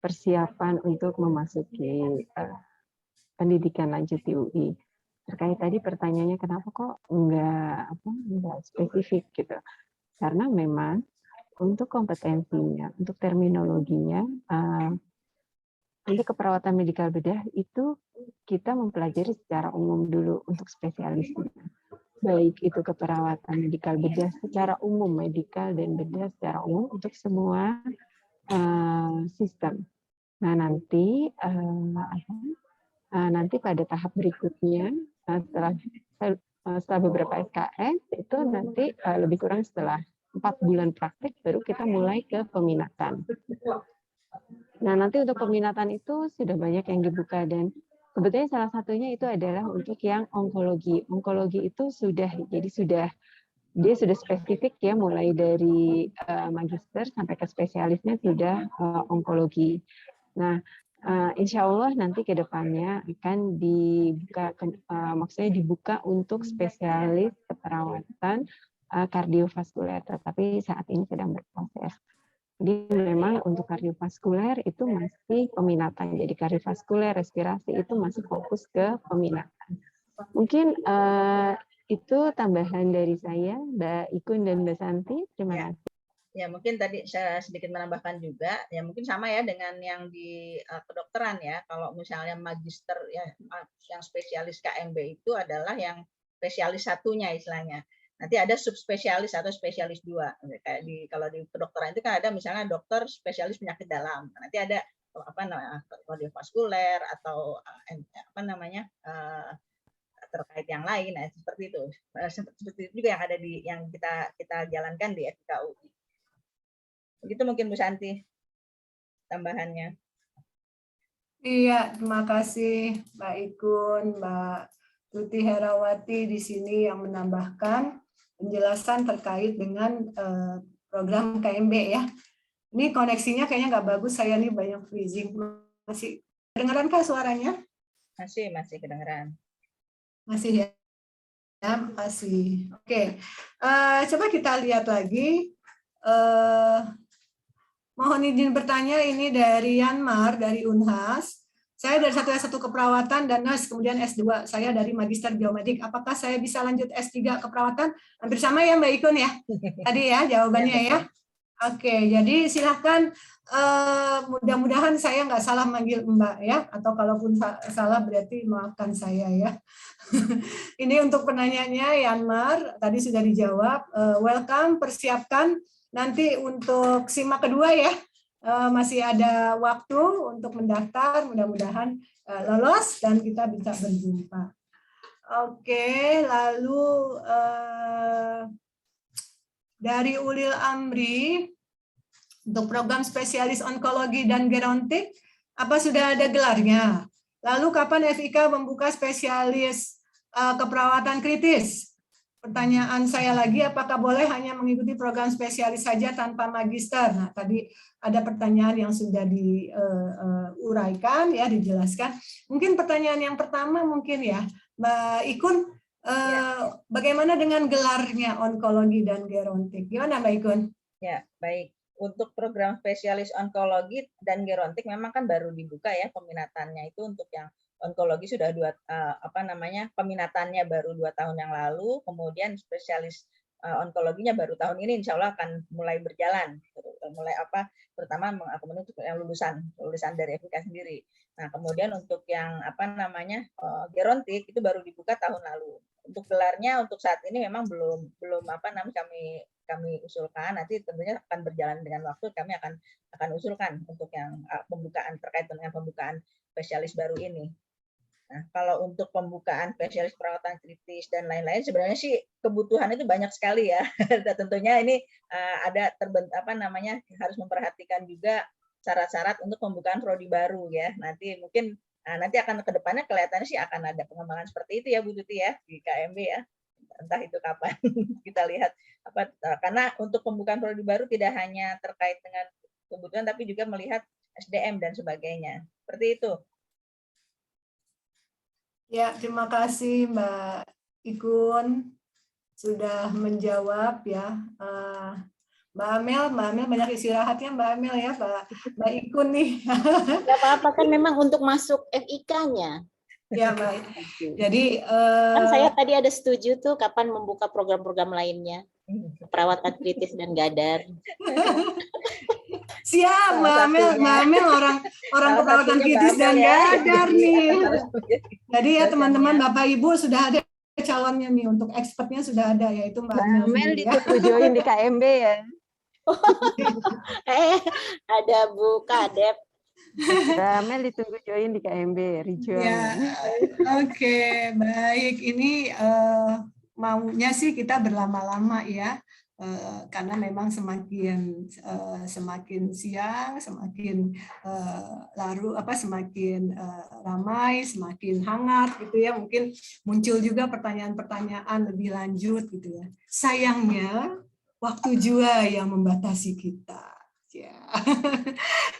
persiapan untuk memasuki pendidikan lanjut di UI. Terkait tadi pertanyaannya kenapa kok enggak spesifik gitu. Karena memang untuk kompetensinya, untuk terminologinya, untuk keperawatan medikal bedah itu kita mempelajari secara umum dulu untuk spesialisnya. Baik itu keperawatan medikal bedah secara umum, medikal dan bedah secara umum untuk semua sistem. Nah nanti nanti pada tahap berikutnya setelah beberapa SKS itu nanti lebih kurang setelah 4 bulan praktik baru kita mulai ke peminatan. Nah nanti untuk peminatan itu sudah banyak yang dibuka dan sebetulnya salah satunya itu adalah untuk yang onkologi. Onkologi itu sudah spesifik ya, mulai dari magister sampai ke spesialisnya sudah onkologi. Nah, insya Allah nanti ke depannya akan dibuka untuk spesialis keperawatan kardiovaskuler, tetapi saat ini sedang berproses. Jadi memang untuk kardiovaskuler itu masih peminatan. Jadi kardiovaskuler, respirasi itu masih fokus ke peminatan. Mungkin itu tambahan dari saya, Mbak Ikun dan Mbak Santi. Terima kasih. Ya, mungkin tadi saya sedikit menambahkan juga, ya mungkin sama ya dengan yang di kedokteran ya. Kalau misalnya magister ya, yang spesialis KMB itu adalah yang spesialis satunya istilahnya. Nanti ada subspesialis atau spesialis 2. Kayak kalau di kedokteran itu kan ada misalnya dokter spesialis penyakit dalam. Nanti ada kardiovaskuler atau apa namanya terkait yang lain. Nah, seperti itu. Seperti itu juga yang ada di yang kita jalankan di FIKUI. Begitu mungkin Bu Santi tambahannya. Iya, terima kasih Mbak Ikun, Mbak Tuti Herawati di sini yang menambahkan penjelasan terkait dengan program KMB ya. Ini koneksinya kayaknya nggak bagus, saya nih banyak freezing. Masih kedengeran kah suaranya? Masih kedengeran. Masih ya? Ya, masih. Oke, coba kita lihat lagi. Mohon izin bertanya, ini dari Yanmar, dari Unhas. Saya dari S1 keperawatan dan NAS, kemudian S2. Saya dari Magister Biomedik. Apakah saya bisa lanjut S3 keperawatan? Hampir sama ya Mbak Ikun ya? Tadi ya jawabannya ya. Oke, jadi silahkan. Mudah-mudahan saya nggak salah manggil Mbak ya. Atau kalaupun salah berarti maafkan saya ya. Ini untuk penanyanya Yanmar, tadi sudah dijawab. Welcome, persiapkan. Nanti untuk simak kedua ya, masih ada waktu untuk mendaftar, mudah-mudahan lolos dan kita bisa berjumpa. Oke, lalu dari Ulil Amri, untuk program spesialis onkologi dan gerontik, apa sudah ada gelarnya? Lalu kapan FIK membuka spesialis keperawatan kritis? Pertanyaan saya lagi, apakah boleh hanya mengikuti program spesialis saja tanpa magister? Nah, tadi ada pertanyaan yang sudah diuraikan, ya, dijelaskan. Mungkin pertanyaan yang pertama mungkin ya, Mbak Ikun, bagaimana dengan gelarnya onkologi dan gerontik? Gimana Mbak Ikun? Ya, baik. Untuk program spesialis onkologi dan gerontik memang kan baru dibuka ya peminatannya itu untuk yang onkologi sudah peminatannya baru 2 tahun yang lalu, kemudian spesialis onkologinya baru tahun ini insya Allah akan mulai berjalan, terutama untuk yang lulusan dari FIK sendiri. Nah kemudian untuk yang gerontik itu baru dibuka tahun lalu. Untuk gelarnya untuk saat ini memang belum kami usulkan, nanti tentunya akan berjalan dengan waktu, kami akan usulkan untuk yang pembukaan terkait dengan pembukaan spesialis baru ini. Nah, kalau untuk pembukaan spesialis perawatan kritis dan lain-lain, sebenarnya sih kebutuhan itu banyak sekali ya. Dan tentunya ini ada harus memperhatikan juga syarat-syarat untuk pembukaan prodi baru ya. Nanti mungkin nanti akan ke depannya kelihatannya sih akan ada pengembangan seperti itu ya Bu Tuti ya di KMB ya. Entah itu kapan kita lihat karena untuk pembukaan prodi baru tidak hanya terkait dengan kebutuhan tapi juga melihat SDM dan sebagainya. Seperti itu. Ya, terima kasih Mbak Ikun sudah menjawab ya. Mbak Amel banyak istirahatnya Mbak Amel ya, Mbak Ikun nih. Tidak apa-apa kan memang untuk masuk FIK-nya. Ya baik. Jadi kan saya tadi ada setuju tuh kapan membuka program-program lainnya, perawatan kritis dan gadar. Siap, Mbak Amel orang perawatan kritis dan gadar nih. Jadi ya teman-teman Bapak Ibu sudah ada calonnya nih, untuk expertnya sudah ada, yaitu Mbak Amel ditunggu join di KMB ya. Ada Bu Kadep. Mbak Amel ditunggu join di KMB, Rijuan. Ya, Oke, baik. Ini maunya sih kita berlama-lama ya. Karena memang semakin siang semakin semakin ramai, semakin hangat gitu ya, mungkin muncul juga pertanyaan-pertanyaan lebih lanjut gitu ya. Sayangnya waktu juga yang membatasi kita. Ya.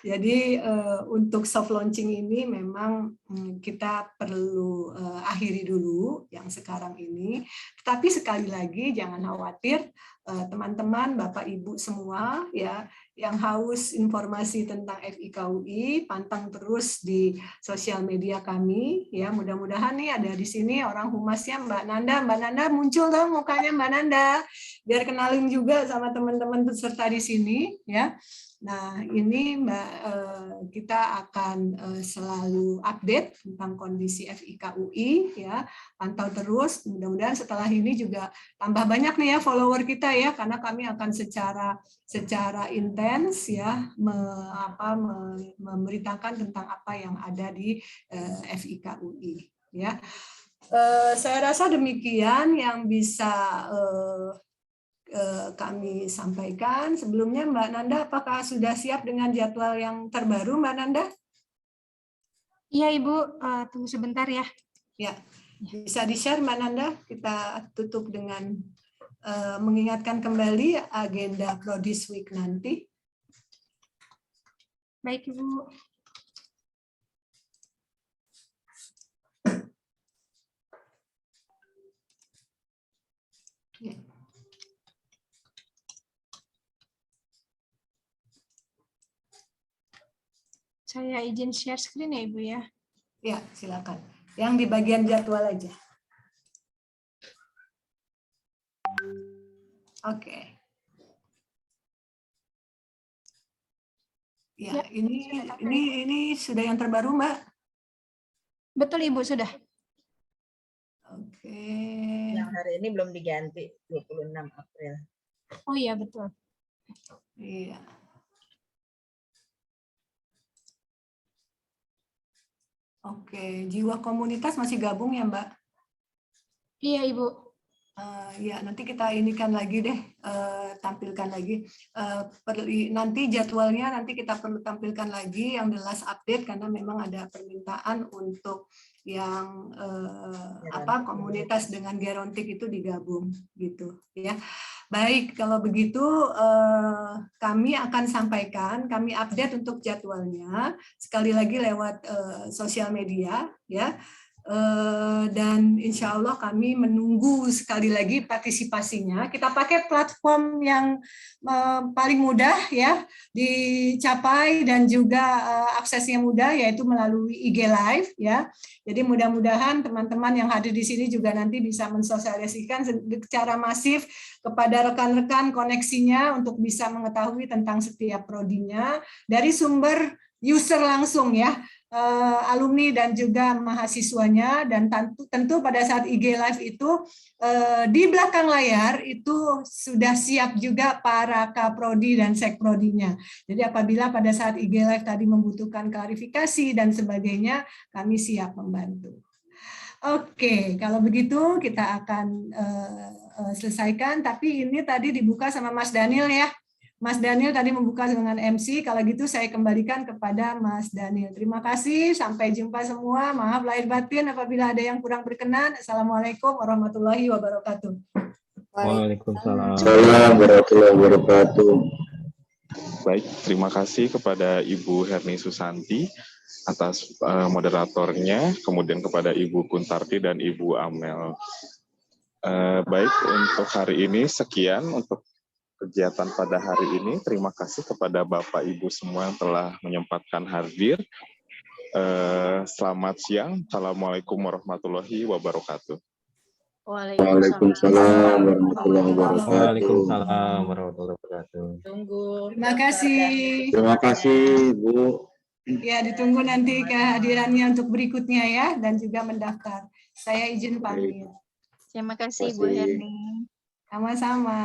Jadi untuk soft launching ini memang kita perlu akhiri dulu yang sekarang ini. Tetapi sekali lagi jangan khawatir, teman-teman, Bapak Ibu semua ya yang haus informasi tentang FIKUI, pantang terus di sosial media kami ya. Mudah-mudahan nih ada di sini orang humasnya Mbak Nanda. Mbak Nanda muncul dong mukanya Mbak Nanda, biar kenalin juga sama teman-teman peserta di sini ya. Nah, ini Mbak, kita akan selalu update tentang kondisi FIKUI ya. Pantau terus, mudah-mudahan setelah ini juga tambah banyak nih ya follower kita ya, karena kami akan secara intens ya memberitakan tentang apa yang ada di FIKUI ya. Saya rasa demikian yang bisa kami sampaikan. Sebelumnya Mbak Nanda, apakah sudah siap dengan jadwal yang terbaru Mbak Nanda? Iya Ibu, tunggu sebentar ya. Ya, bisa di-share Mbak Nanda. Kita tutup dengan mengingatkan kembali agenda Prodis Week nanti. Baik Ibu. Ya. Saya izin share screen ya Ibu ya. Ya, silakan. Yang di bagian jadwal aja. Oke. Ya, ini sudah yang terbaru, Mbak? Betul Ibu, sudah. Oke. Yang hari ini belum diganti, 26 April. Oh iya, betul. Iya. Oke, jiwa komunitas masih gabung ya, Mbak? Iya, Ibu. Ya, nanti kita inikan lagi deh, tampilkan lagi. Nanti jadwalnya nanti kita perlu tampilkan lagi yang the last update karena memang ada permintaan untuk yang komunitas dengan gerontik itu digabung gitu ya. Baik, kalau begitu kami akan sampaikan, kami update untuk jadwalnya sekali lagi lewat sosial media ya. Dan insya Allah kami menunggu sekali lagi partisipasinya. Kita pakai platform yang paling mudah ya dicapai dan juga aksesnya mudah, yaitu melalui IG Live ya. Jadi mudah-mudahan teman-teman yang hadir di sini juga nanti bisa mensosialisasikan secara masif kepada rekan-rekan koneksinya untuk bisa mengetahui tentang setiap prodinya dari sumber user langsung ya. Alumni dan juga mahasiswanya, dan tentu pada saat IG Live itu di belakang layar itu sudah siap juga para Kaprodi dan Sekprodinya. Jadi apabila pada saat IG Live tadi membutuhkan klarifikasi dan sebagainya, kami siap membantu. Oke, kalau begitu kita akan selesaikan, tapi ini tadi dibuka sama Mas Daniel ya. Mas Daniel tadi membuka dengan MC, kalau gitu saya kembalikan kepada Mas Daniel. Terima kasih, sampai jumpa semua. Maaf lahir batin apabila ada yang kurang berkenan. Assalamualaikum warahmatullahi wabarakatuh. Waalaikumsalam warahmatullahi wabarakatuh. Baik, terima kasih kepada Ibu Herni Susanti atas moderatornya, kemudian kepada Ibu Kuntarti dan Ibu Amel. Baik, untuk hari ini sekian untuk kegiatan pada hari ini. Terima kasih kepada Bapak Ibu semua yang telah menyempatkan hadir. Selamat siang. Assalamualaikum warahmatullahi wabarakatuh. Waalaikumsalam warahmatullahi wabarakatuh. Waalaikumsalam warahmatullahi wabarakatuh. Tunggu. Terima kasih. Terima kasih, Bu. Ya, ditunggu nanti kehadirannya untuk berikutnya ya, dan juga mendaftar. Saya izin pamit. Terima kasih, Bu Herni. Sama-sama.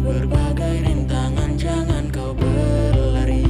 Berbagai rintangan jangan kau berlari.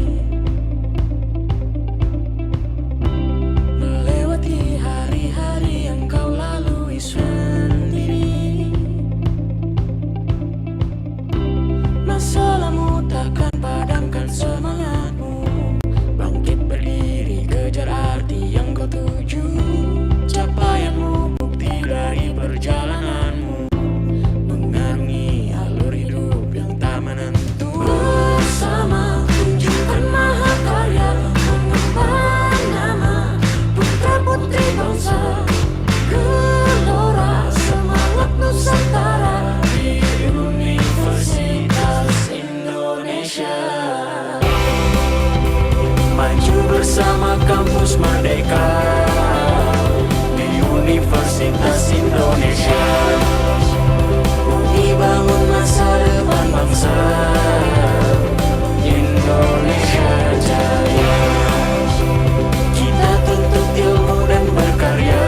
bersama kampus Merdeka di Universitas Indonesia. UI bangun masa depan bangsa, Indonesia jaya. Kita tuntut ilmu dan berkarya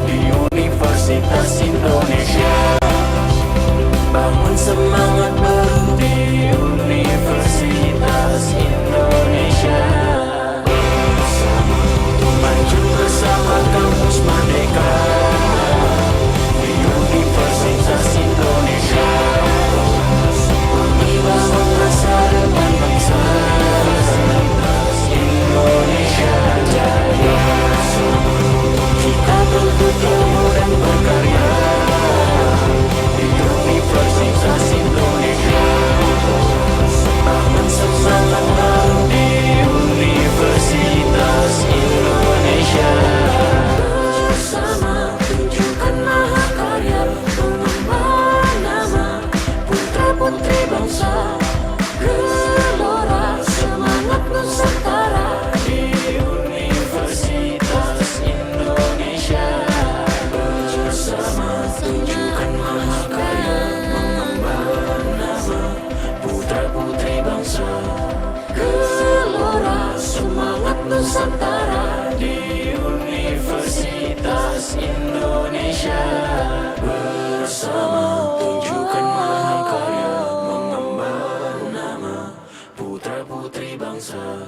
di Universitas Indonesia. Bangun semangat baru di Universitas Indonesia. Maju bersama kampus Merdeka di Universitas Indonesia. UI bangun masa depan bangsa, Indonesia jaya. Kita tuntut ilmu dan berkarya di Universitas Indonesia. Bangun semangat baru di Universitas Indonesia. Bersama tunjukkan mahakarya, mengembangkan nama putra-putri bangsa. Gelora semangat Nusantara di Universitas Indonesia. Bersama tunjukkan mahakarya, mengembangkan nama putra-putri bangsa. Gelora semangat Nusantara di Universitas Indonesia. Bersama tunjukkan mahakarya, mengembangkan nama putra-putri bangsa.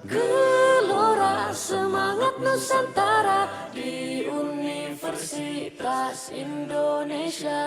Gelora semangat Nusantara di Universitas Indonesia.